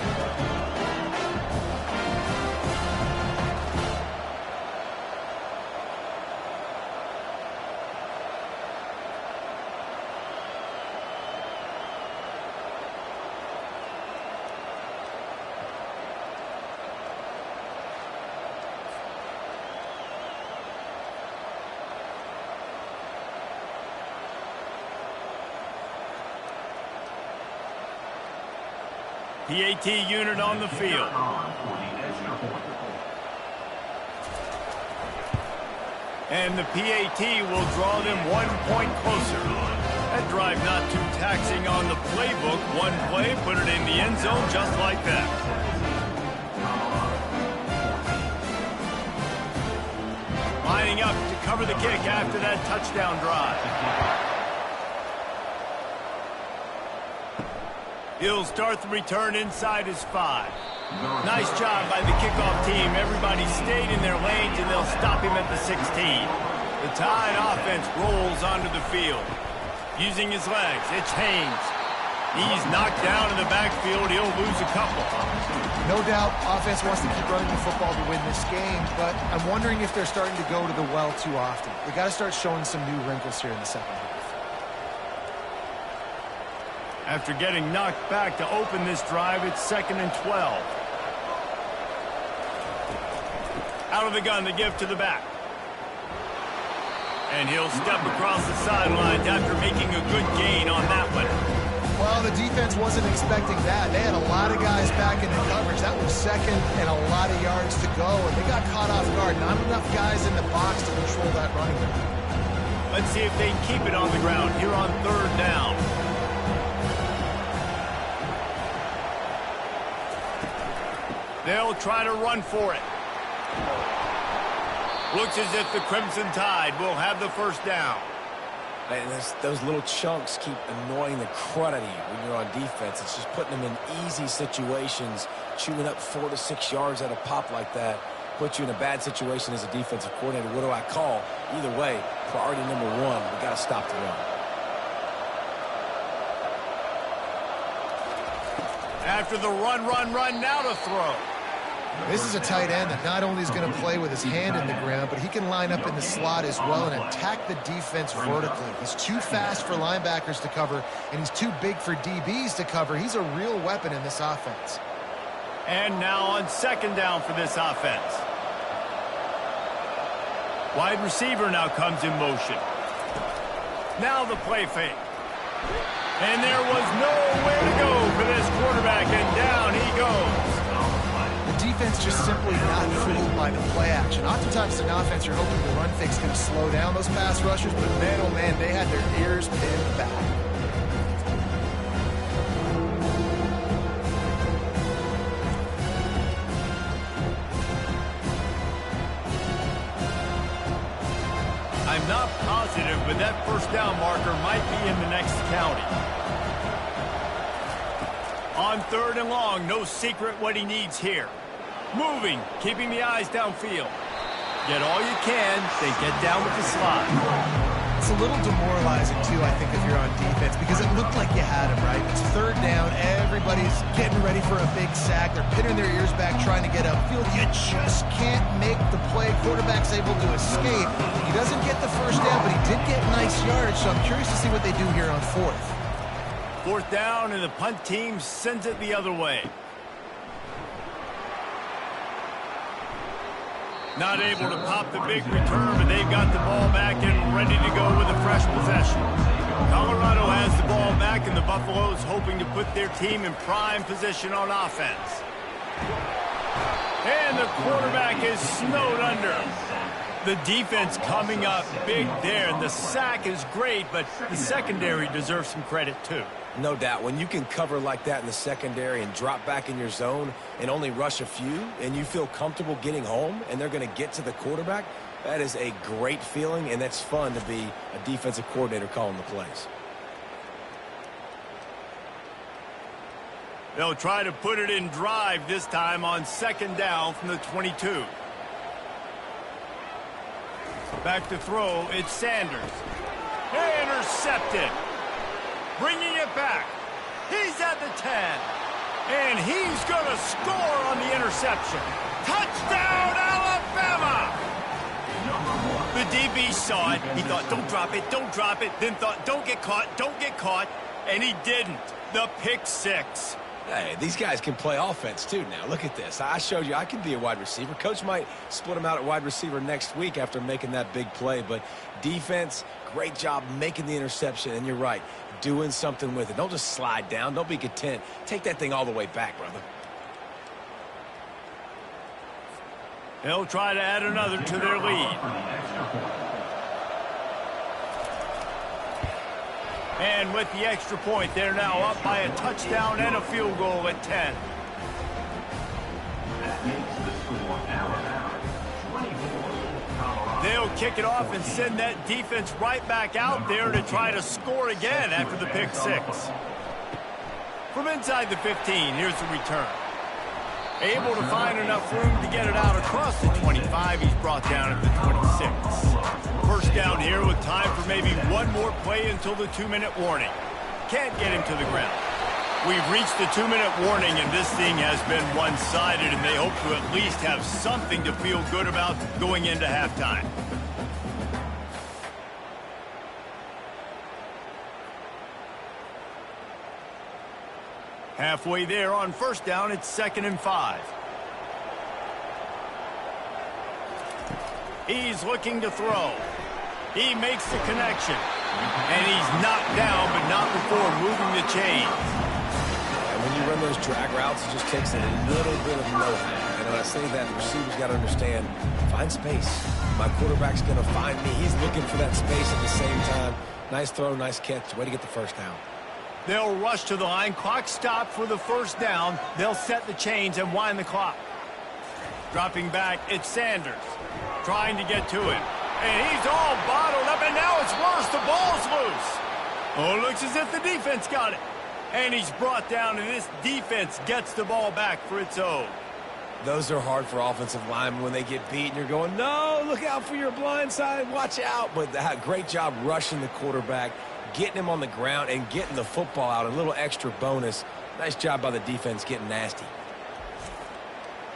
PAT unit on the field. And the PAT will draw them 1 point closer. That drive not too taxing on the playbook. One play, put it in the end zone just like that. Lining up to cover the kick after that touchdown drive. He'll start the return inside his 5. Nice job by the kickoff team. Everybody stayed in their lanes, and they'll stop him at the 16. The Tide offense rolls onto the field. Using his legs, it's Haynes. He's knocked down in the backfield. He'll lose a couple. No doubt, offense wants to keep running the football to win this game, but I'm wondering if they're starting to go to the well too often. They got to start showing some new wrinkles here in the second half. After getting knocked back to open this drive, it's 2nd and 12. Out of the gun, the give to the back. And he'll step across the sidelines after making a good gain on that one. Well, the defense wasn't expecting that. They had a lot of guys back in the coverage. That was 2nd and a lot of yards to go, and they got caught off guard. Not enough guys in the box to control that running game. Let's see if they can keep it on the ground here on 3rd down. They'll try to run for it. Looks as if the Crimson Tide will have the first down. And those little chunks keep annoying the crud out of you when you're on defense. It's just putting them in easy situations, chewing up 4 to 6 yards at a pop like that. Puts you in a bad situation as a defensive coordinator. What do I call? Either way, priority number 1, we got to stop the run. After the run, now to throw. This is a tight end that not only is going to play with his hand in the ground, but he can line up in the slot as well and attack the defense vertically. He's too fast for linebackers to cover, and he's too big for DBs to cover. He's a real weapon in this offense. And now on 2nd down for this offense. Wide receiver now comes in motion. Now the play fake. And there was nowhere to go for this quarterback, and down he goes. The defense just simply not fooled by the play action. Oftentimes, an offense, you're hoping the run fake's going to slow down those pass rushers, but man, oh man, they had their ears pinned back. I'm not positive, but that first down marker might be in the next county. On 3rd and long, no secret what he needs here. Moving, keeping the eyes downfield. Get all you can, then get down with the slide. It's a little demoralizing, too, I think, if you're on defense, because it looked like you had him, right? It's 3rd down, everybody's getting ready for a big sack. They're pinning their ears back, trying to get upfield. You just can't make the play. Quarterback's able to escape. He doesn't get the first down, but he did get nice yardage, so I'm curious to see what they do here on 4th. 4th down, and the punt team sends it the other way. Not able to pop the big return, but they've got the ball back and ready to go with a fresh possession. Colorado has the ball back, and the Buffaloes hoping to put their team in prime position on offense. And the quarterback is snowed under. The defense coming up big there, and the sack is great, but the secondary deserves some credit too. No doubt. When you can cover like that in the secondary and drop back in your zone and only rush a few, and you feel comfortable getting home, and they're going to get to the quarterback, that is a great feeling, and that's fun to be a defensive coordinator calling the plays. They'll try to put it in drive this time on second down from the 22. Back to throw, it's Sanders. Intercepted. Bringing it back. He's at the 10. And he's going to score on the interception. Touchdown, Alabama! The DB saw it. He thought, don't drop it, don't drop it. Then thought, don't get caught. And he didn't. The pick six. Hey, these guys can play offense too now. Look at this. I showed you I can be a wide receiver. Coach might split him out at wide receiver next week after making that big play. But defense, great job making the interception. And you're right, doing something with it. Don't just slide down. Don't be content. Take that thing all the way back, brother. They'll try to add another to their lead. And with the extra point, they're now up by a touchdown and a field goal at 10. That makes the score Alabama 24, Colorado. They'll kick it off and send that defense right back out there to try to score again after the pick six. From inside the 15, here's the return. Able to find enough room to get it out across the 25. He's brought down at the 26. First down here with time for maybe one more play until the 2-minute warning. Can't get him to the ground. We've reached the 2-minute warning, and this thing has been one-sided, and they hope to at least have something to feel good about going into halftime. Halfway there on first down, it's 2nd and 5. He's looking to throw. He makes the connection. And he's knocked down, but not before moving the chains. And when you run those drag routes, it just takes a little bit of know-how. And when I say that, the receiver's got to understand, find space. My quarterback's going to find me. He's looking for that space at the same time. Nice throw, nice catch. Way to get the first down. They'll rush to the line. Clock stopped for the first down. They'll set the chains and wind the clock. Dropping back, it's Sanders. Trying to get to him. And he's all bottled up, and now it's worse. The ball's loose. Oh, looks as if the defense got it. And he's brought down, and this defense gets the ball back for its own. Those are hard for offensive linemen when they get beat, and you're going, no, look out for your blind side, watch out. But great job rushing the quarterback, getting him on the ground, and getting the football out. A little extra bonus. Nice job by the defense getting nasty.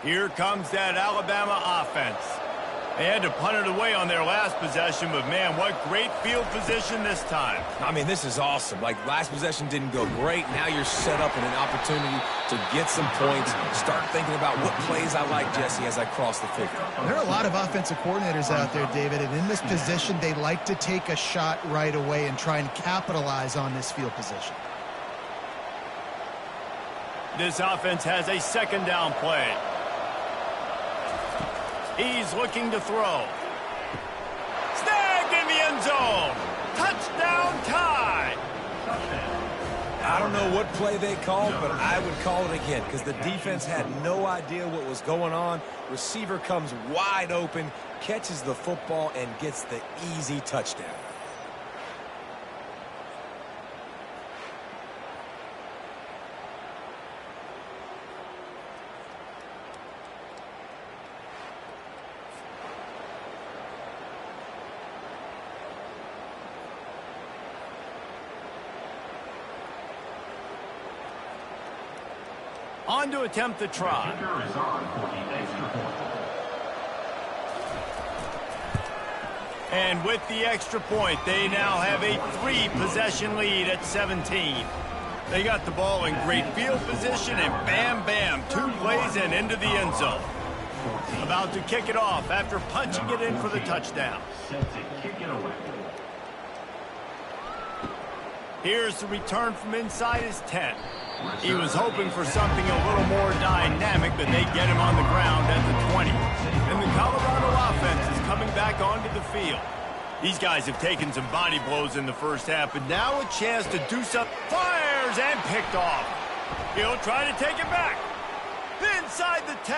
Here comes that Alabama offense. They had to punt it away on their last possession, but, man, what great field position this time. I mean, this is awesome. Like, last possession didn't go great. Now you're set up in an opportunity to get some points. Start thinking about what plays I like, Jesse, as I cross the 50. There are a lot of offensive coordinators out there, David, and in this position, they like to take a shot right away and try and capitalize on this field position. This offense has a second down play. He's looking to throw. Snagged in the end zone. Touchdown Tide. I don't know what play they called, but I would call it again because the defense had no idea what was going on. Receiver comes wide open, catches the football, and gets the easy touchdown. On to attempt the try. Kicker is on for the extra point. And with the extra point, they now have a 3-possession lead at 17. They got the ball in great field position, and bam, bam, 2 plays and into the end zone. About to kick it off after punching it in for the touchdown. Set to kick it away. Here's the return from inside his 10. He was hoping for something a little more dynamic, but they get him on the ground at the 20. And the Colorado offense is coming back onto the field. These guys have taken some body blows in the first half, but now a chance to do something. Fires and picked off. He'll try to take it back. Inside the 10.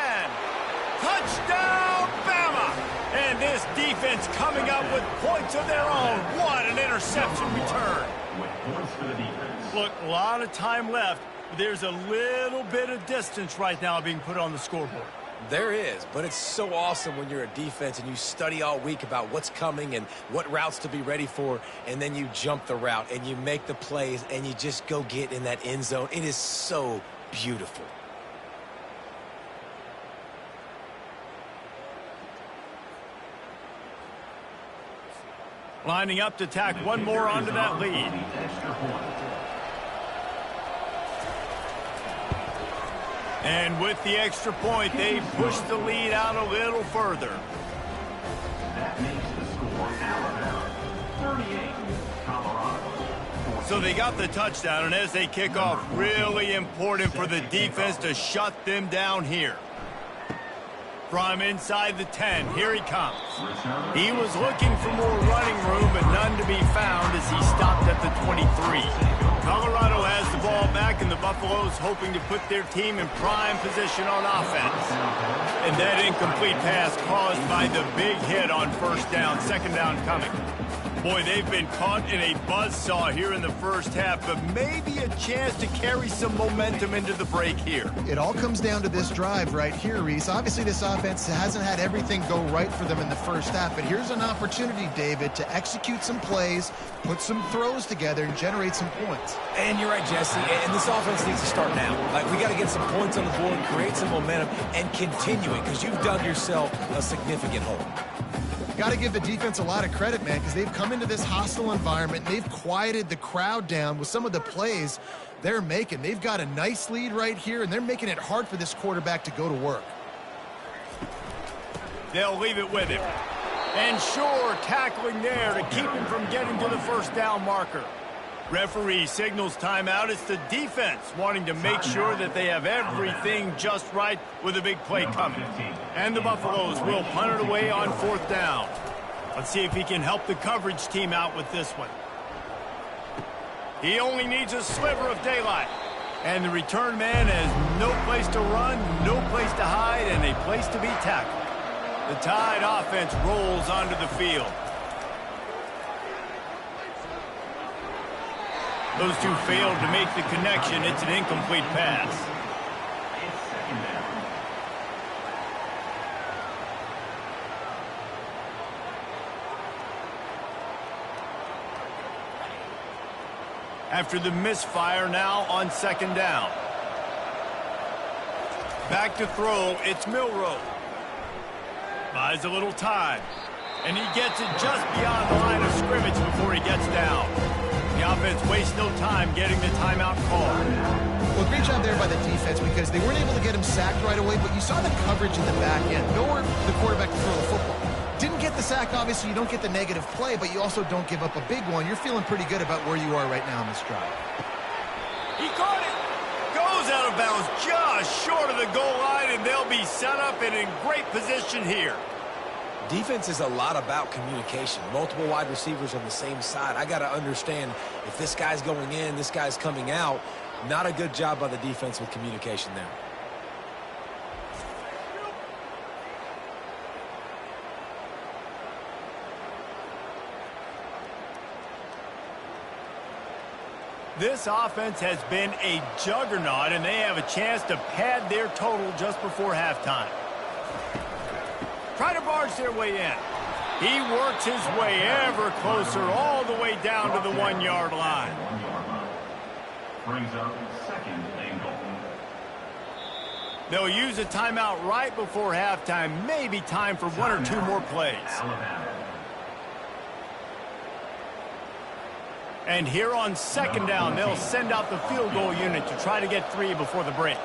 Touchdown, Bama! And this defense coming up with points of their own. What an interception return. With points for the defense. Look, a lot of time left. There's a little bit of distance right now being put on the scoreboard. There is, but it's so awesome when you're a defense and you study all week about what's coming and what routes to be ready for, and then you jump the route and you make the plays and you just go get in that end zone. It is so beautiful. Lining up to tack one more onto that lead. Extra point. And with the extra point, they push the lead out a little further. That makes the score Alabama 38, Colorado. So they got the touchdown, and as they kick off, really important for the defense to shut them down here. From inside the 10, here he comes. He was looking for more running room, but none to be found as he stopped at the 23. Colorado has the ball back, and the Buffaloes hoping to put their team in prime position on offense. And that incomplete pass caused by the big hit on first down, second down coming. Boy, they've been caught in a buzzsaw here in the first half, but maybe a chance to carry some momentum into the break here. It all comes down to this drive right here, Reese. Obviously, this offense hasn't had everything go right for them in the first half, but here's an opportunity, David, to execute some plays, put some throws together, and generate some points. And you're right, Jesse, and this offense needs to start now. Like, we got to get some points on the board, create some momentum, and continue it, because you've dug yourself a significant hole. Got to give the defense a lot of credit, man, because they've come into this hostile environment. They've quieted the crowd down with some of the plays they're making. They've got a nice lead right here, and they're making it hard for this quarterback to go to work. They'll leave it with him. And sure, tackling there to keep him from getting to the first down marker. Referee signals timeout. It's the defense wanting to make sure that they have everything just right with a big play coming. And the Buffaloes will punt it away on fourth down. Let's see if he can help the coverage team out with this one. He only needs a sliver of daylight. And the return man has no place to run, no place to hide, and a place to be tackled. The Tide offense rolls onto the field. Those two failed to make the connection. It's an incomplete pass. It's second down. After the misfire, now on second down. Back to throw, it's Milroe. Buys a little time. And he gets it just beyond the line of scrimmage before he gets down. The offense wastes no time getting the timeout call. Well, great job there by the defense because they weren't able to get him sacked right away, but you saw the coverage in the back end. Nowhere for the quarterback to throw the football. Didn't get the sack, obviously. You don't get the negative play, but you also don't give up a big one. You're feeling pretty good about where you are right now in this drive. He caught it. Goes out of bounds just short of the goal line, and they'll be set up and in great position here. Defense is a lot about communication. Multiple wide receivers on the same side. I got to understand if this guy's going in, this guy's coming out. Not a good job by the defense with communication there. This offense has been a juggernaut, and they have a chance to pad their total just before halftime. Try to barge their way in. He works his way ever closer all the way down to the 1 yard line. 1 yard line. Brings up second and goal. They'll use a timeout right before halftime. Maybe time for one or two more plays. Alabama. And here on second down, they'll send out the field goal unit to try to get 3 before the break.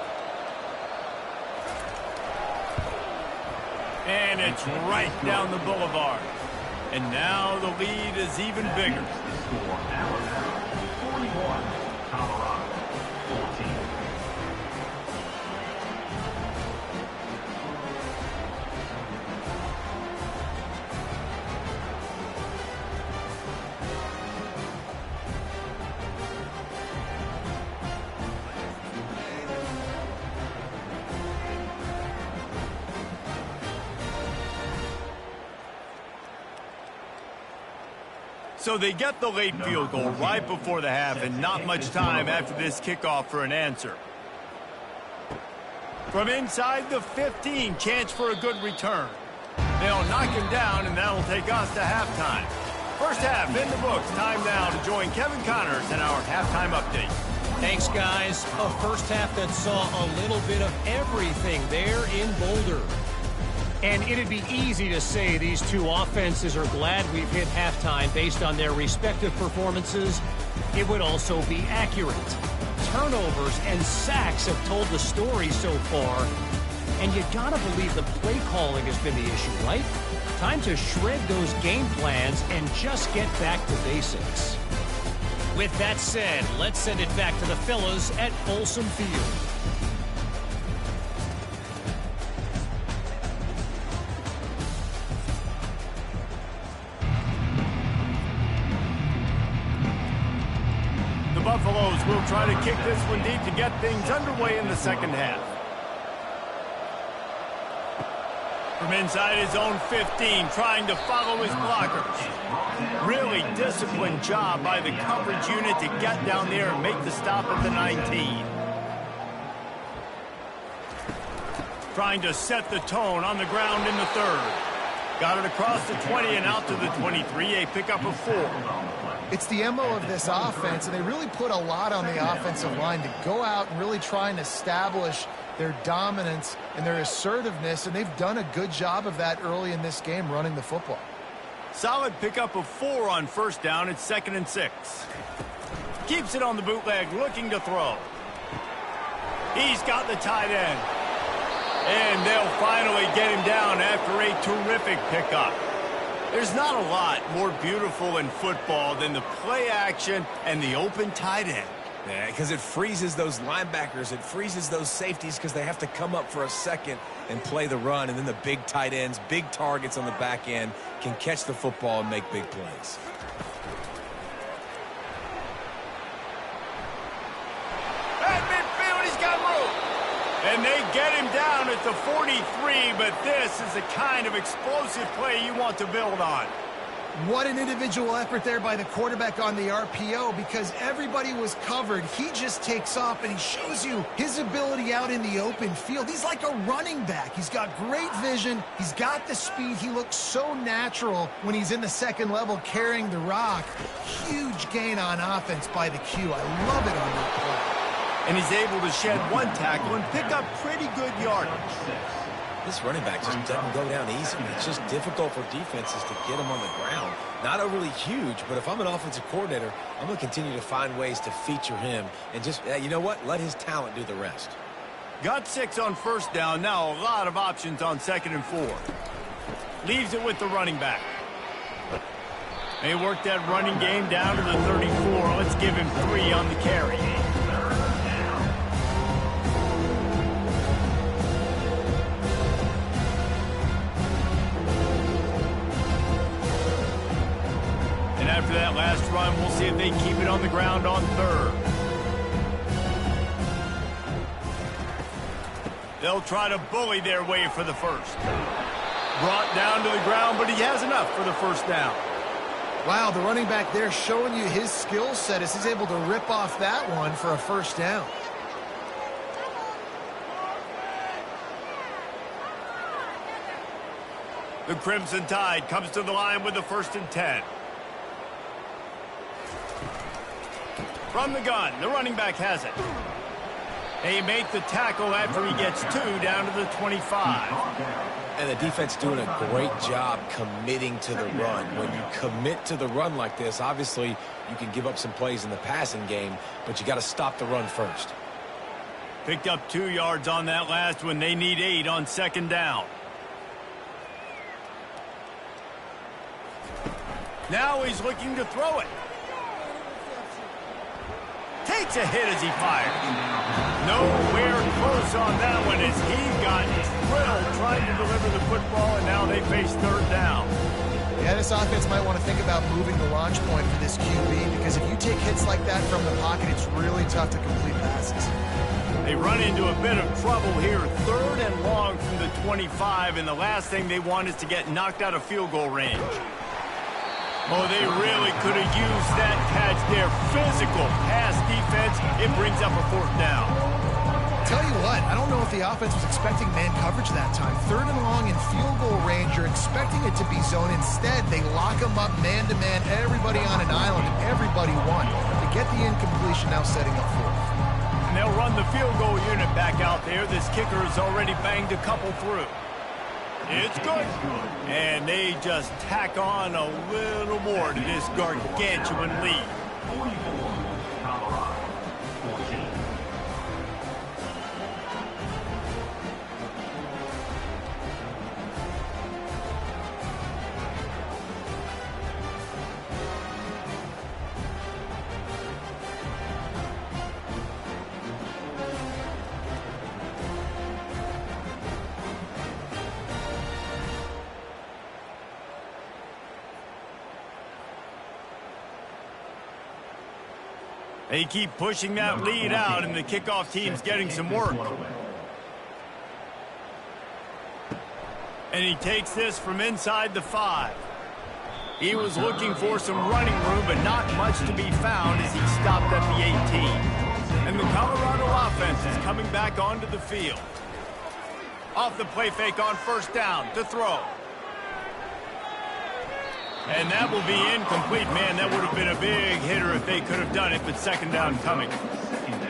And it's right down the boulevard. And now the lead is even bigger. Score Alabama 41, Colorado 14. So they get the late field goal right before the half, and not much time after this kickoff for an answer. From inside the 15, chance for a good return. They'll knock him down, and that'll take us to halftime. First half in the books. Time now to join Kevin Connors in our halftime update. Thanks, guys. A first half that saw a little bit of everything there in Boulder. And it'd be easy to say these two offenses are glad we've hit halftime based on their respective performances. It would also be accurate. Turnovers and sacks have told the story so far. And you gotta believe the play calling has been the issue, right? Time to shred those game plans and just get back to basics. With that said, let's send it back to the fellas at Folsom Field. Buffaloes will try to kick this one deep to get things underway in the second half. From inside his own 15, trying to follow his blockers. Really disciplined job by the coverage unit to get down there and make the stop at the 19. Trying to set the tone on the ground in the third. Got it across the 20 and out to the 23, a pickup of 4. It's the MO of this offense, and they really put a lot on the offensive line to go out and really try and establish their dominance and their assertiveness, and they've done a good job of that early in this game running the football. Solid pickup of 4 on first down. It's 2nd and 6. Keeps it on the bootleg, looking to throw. He's got the tight end. And they'll finally get him down after a terrific pickup. There's not a lot more beautiful in football than the play action and the open tight end. Yeah, because it freezes those linebackers. It freezes those safeties because they have to come up for a second and play the run. And then the big tight ends, big targets on the back end can catch the football and make big plays. At midfield, he's got room. And they get him down at the 43, but this is the kind of explosive play you want to build on. What an individual effort there by the quarterback on the RPO, because everybody was covered. He just takes off, and he shows you his ability out in the open field. He's like a running back. He's got great vision. He's got the speed. He looks so natural when he's in the second level carrying the rock. Huge gain on offense by the Q. I love it on that play. And he's able to shed one tackle and pick up pretty good yardage. This running back just doesn't go down easy. It's just difficult for defenses to get him on the ground. Not overly huge, but if I'm an offensive coordinator, I'm going to continue to find ways to feature him and just, you know what, let his talent do the rest. Got 6 on first down. Now a lot of options on 2nd and 4. Leaves it with the running back. They work that running game down to the 34. Let's give him 3 on the carry. And after that last run, we'll see if they keep it on the ground on 3rd. They'll try to bully their way for the first. Brought down to the ground, but he has enough for the first down. Wow, the running back there showing you his skill set as he's able to rip off that one for a first down. The Crimson Tide comes to the line with the 1st and 10. From the gun, the running back has it. They make the tackle after he gets 2 down to the 25. And the defense doing a great job committing to the run. When you commit to the run like this, obviously you can give up some plays in the passing game, but you got to stop the run first. Picked up 2 yards on that last one. They need 8 on 2nd down. Now he's looking to throw it. Takes a hit as he fires. Nowhere close on that one as he got drilled trying to deliver the football, and now they face third down. Yeah, this offense might want to think about moving the launch point for this QB, because if you take hits like that from the pocket, it's really tough to complete passes. They run into a bit of trouble here, 3rd and long from the 25, and the last thing they want is to get knocked out of field goal range. Oh, they really could have used that catch there. Physical pass defense. It brings up a 4th down. Tell you what, I don't know if the offense was expecting man coverage that time. 3rd and long in field goal range, you're expecting it to be zone. Instead, they lock them up man-to-man, everybody on an island, and everybody won. To get the incompletion, now setting up 4th. And they'll run the field goal unit back out there. This kicker has already banged a couple through. It's good. And they just tack on a little more to this gargantuan lead. 44, Colorado, 14. They keep pushing that lead out, and the kickoff team's getting some work. And he takes this from inside the 5. He was looking for some running room, but not much to be found as he stopped at the 18. And the Colorado offense is coming back onto the field. Off the play fake on 1st down to throw. And that will be incomplete. Man, that would have been a big hitter if they could have done it, but 2nd down coming.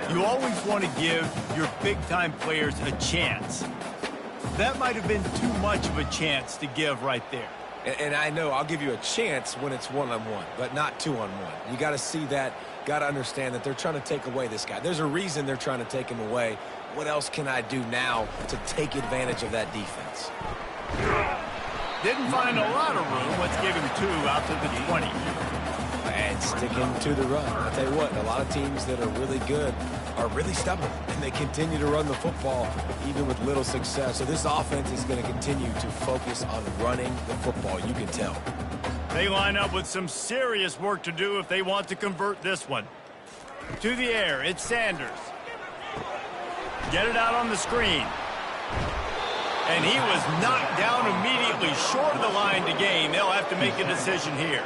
You always want to give your big-time players a chance. That might have been too much of a chance to give right there. And I know I'll give you a chance when it's one-on-one, but not two-on-one. You got to see that, got to understand that they're trying to take away this guy. There's a reason they're trying to take him away. What else can I do now to take advantage of that defense? Didn't find a lot of room. Let's give him 2 out to the 20. And sticking to the run. I'll tell you what, a lot of teams that are really good are really stubborn, and they continue to run the football even with little success. So this offense is going to continue to focus on running the football. You can tell. They line up with some serious work to do if they want to convert this one. To the air, it's Sanders. Get it out on the screen. And he was knocked down immediately short of the line to gain. They'll have to make a decision here.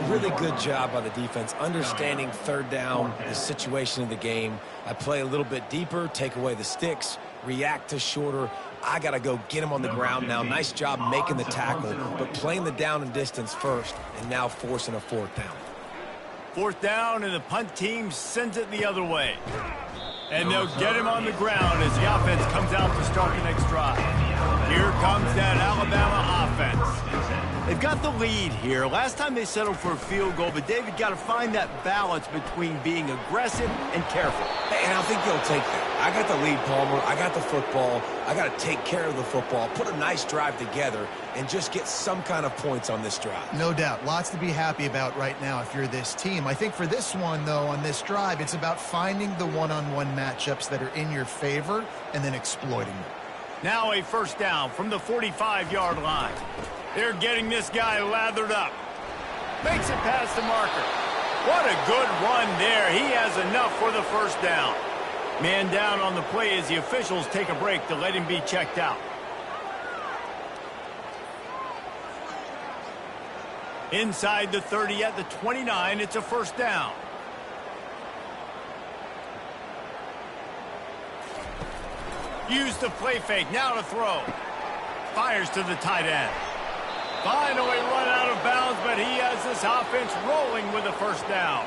Really good job by the defense, understanding 3rd down, the situation of the game. I play a little bit deeper, take away the sticks, react to shorter. I got to go get him on the ground now. Nice job making the tackle, but playing the down and distance first, and now forcing a 4th down. 4th down, and the punt team sends it the other way. And they'll get him on the ground as the offense comes out to start the next drive. Here comes that Alabama offense. They've got the lead here. Last time they settled for a field goal, but David got to find that balance between being aggressive and careful. And I think they'll take that. I got the lead, Palmer. I got the football. I got to take care of the football, put a nice drive together, and just get some kind of points on this drive. No doubt. Lots to be happy about right now if you're this team. I think for this one, though, on this drive, it's about finding the one-on-one matchups that are in your favor and then exploiting them. Now a 1st down from the 45-yard line. They're getting this guy lathered up. Makes it past the marker. What a good run there. He has enough for the 1st down. Man down on the play as the officials take a break to let him be checked out. Inside the 30 at the 29, it's a 1st down. Use the play fake, now to throw. Fires to the tight end. Finally run out of bounds, but he has this offense rolling with a 1st down.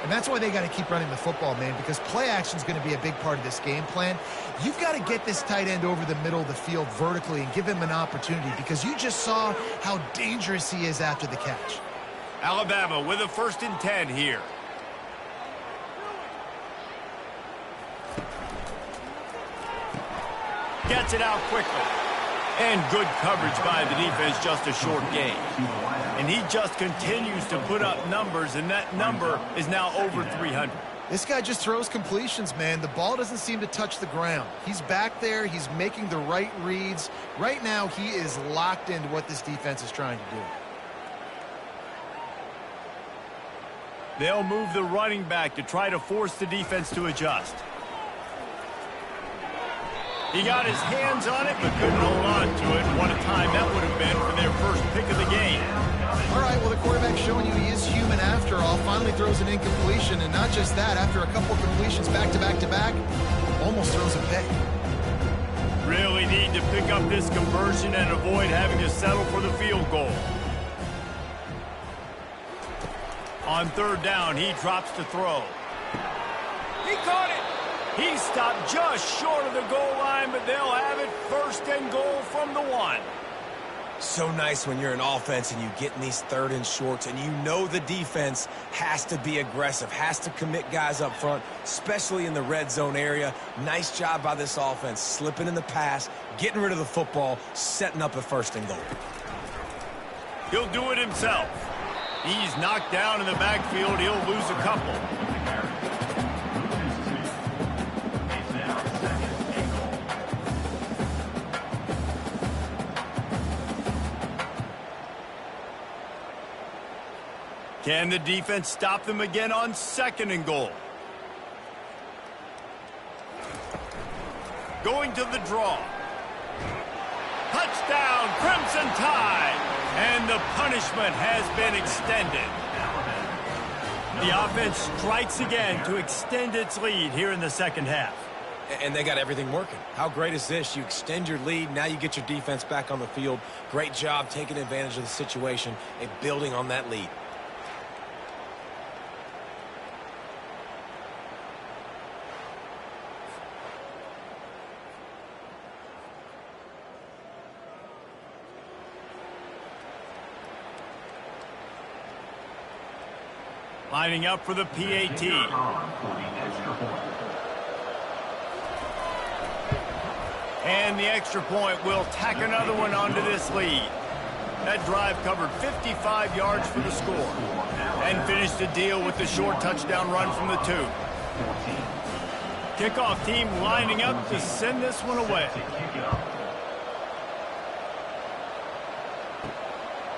And that's why they got to keep running the football, man, because play action is going to be a big part of this game plan. You've got to get this tight end over the middle of the field vertically and give him an opportunity, because you just saw how dangerous he is after the catch. Alabama with a 1st and 10 here. Gets it out quickly. And good coverage by the defense, just a short gain. And he just continues to put up numbers, and that number is now over 300. This guy just throws completions, man. The ball doesn't seem to touch the ground. He's back there. He's making the right reads. Right now, he is locked into what this defense is trying to do. They'll move the running back to try to force the defense to adjust. He got his hands on it, but couldn't hold on to it. What a time that would have been for their first pick of the game. All right, well, the quarterback's showing you he is human after all. Finally throws an incompletion, and not just that, after a couple of completions back-to-back-to-back, almost throws a pick. Really need to pick up this conversion and avoid having to settle for the field goal. On third down, he drops to throw. He caught it. He stopped just short of the goal line, but they'll have it first and goal from the 1. So nice when you're an offense and you get in these third and shorts and you know the defense has to be aggressive, has to commit guys up front, especially in the red zone area. Nice job by this offense, slipping in the pass, getting rid of the football, setting up a first and goal. He'll do it himself. He's knocked down in the backfield. He'll lose a couple. Can the defense stop them again on second and goal? Going to the draw. Touchdown, Crimson Tide! And the punishment has been extended. The offense strikes again to extend its lead here in the second half. And they got everything working. How great is this? You extend your lead, now you get your defense back on the field. Great job taking advantage of the situation and building on that lead. Lining up for the PAT. And the extra point will tack another one onto this lead. That drive covered 55 yards for the score. And finished the deal with the short touchdown run from the 2. Kickoff team lining up to send this one away.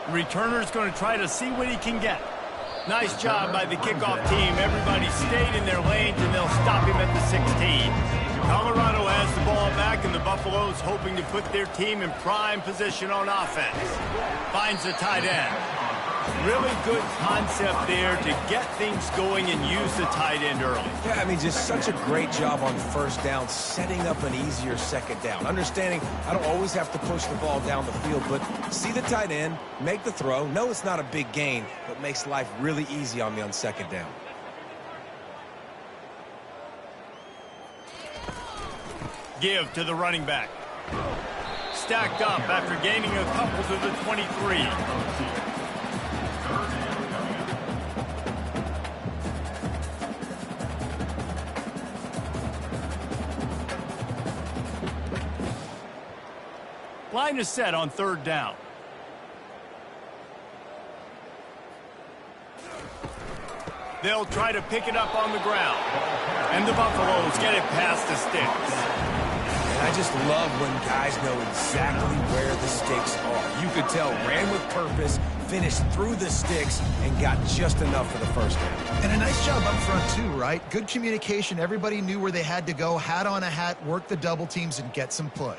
Returner's going to try to see what he can get. Nice job by the kickoff team. Everybody stayed in their lanes, and they'll stop him at the 16. Colorado has the ball back, and the Buffaloes hoping to put their team in prime position on offense. Finds the tight end. Really good concept there to get things going and use the tight end early. Yeah, I mean, just such a great job on first down, setting up an easier second down. Understanding I don't always have to push the ball down the field, but see the tight end, make the throw. No, it's not a big gain, but makes life really easy on me on second down. Give to the running back. Stacked up after gaining a couple to the 23. Line is set on third down. They'll try to pick it up on the ground. And the Buffaloes get it past the sticks. And I just love when guys know exactly where the sticks are. You could tell, ran with purpose, finished through the sticks, and got just enough for the first down. And a nice job up front, too, right? Good communication. Everybody knew where they had to go, hat on a hat, work the double teams, and get some push.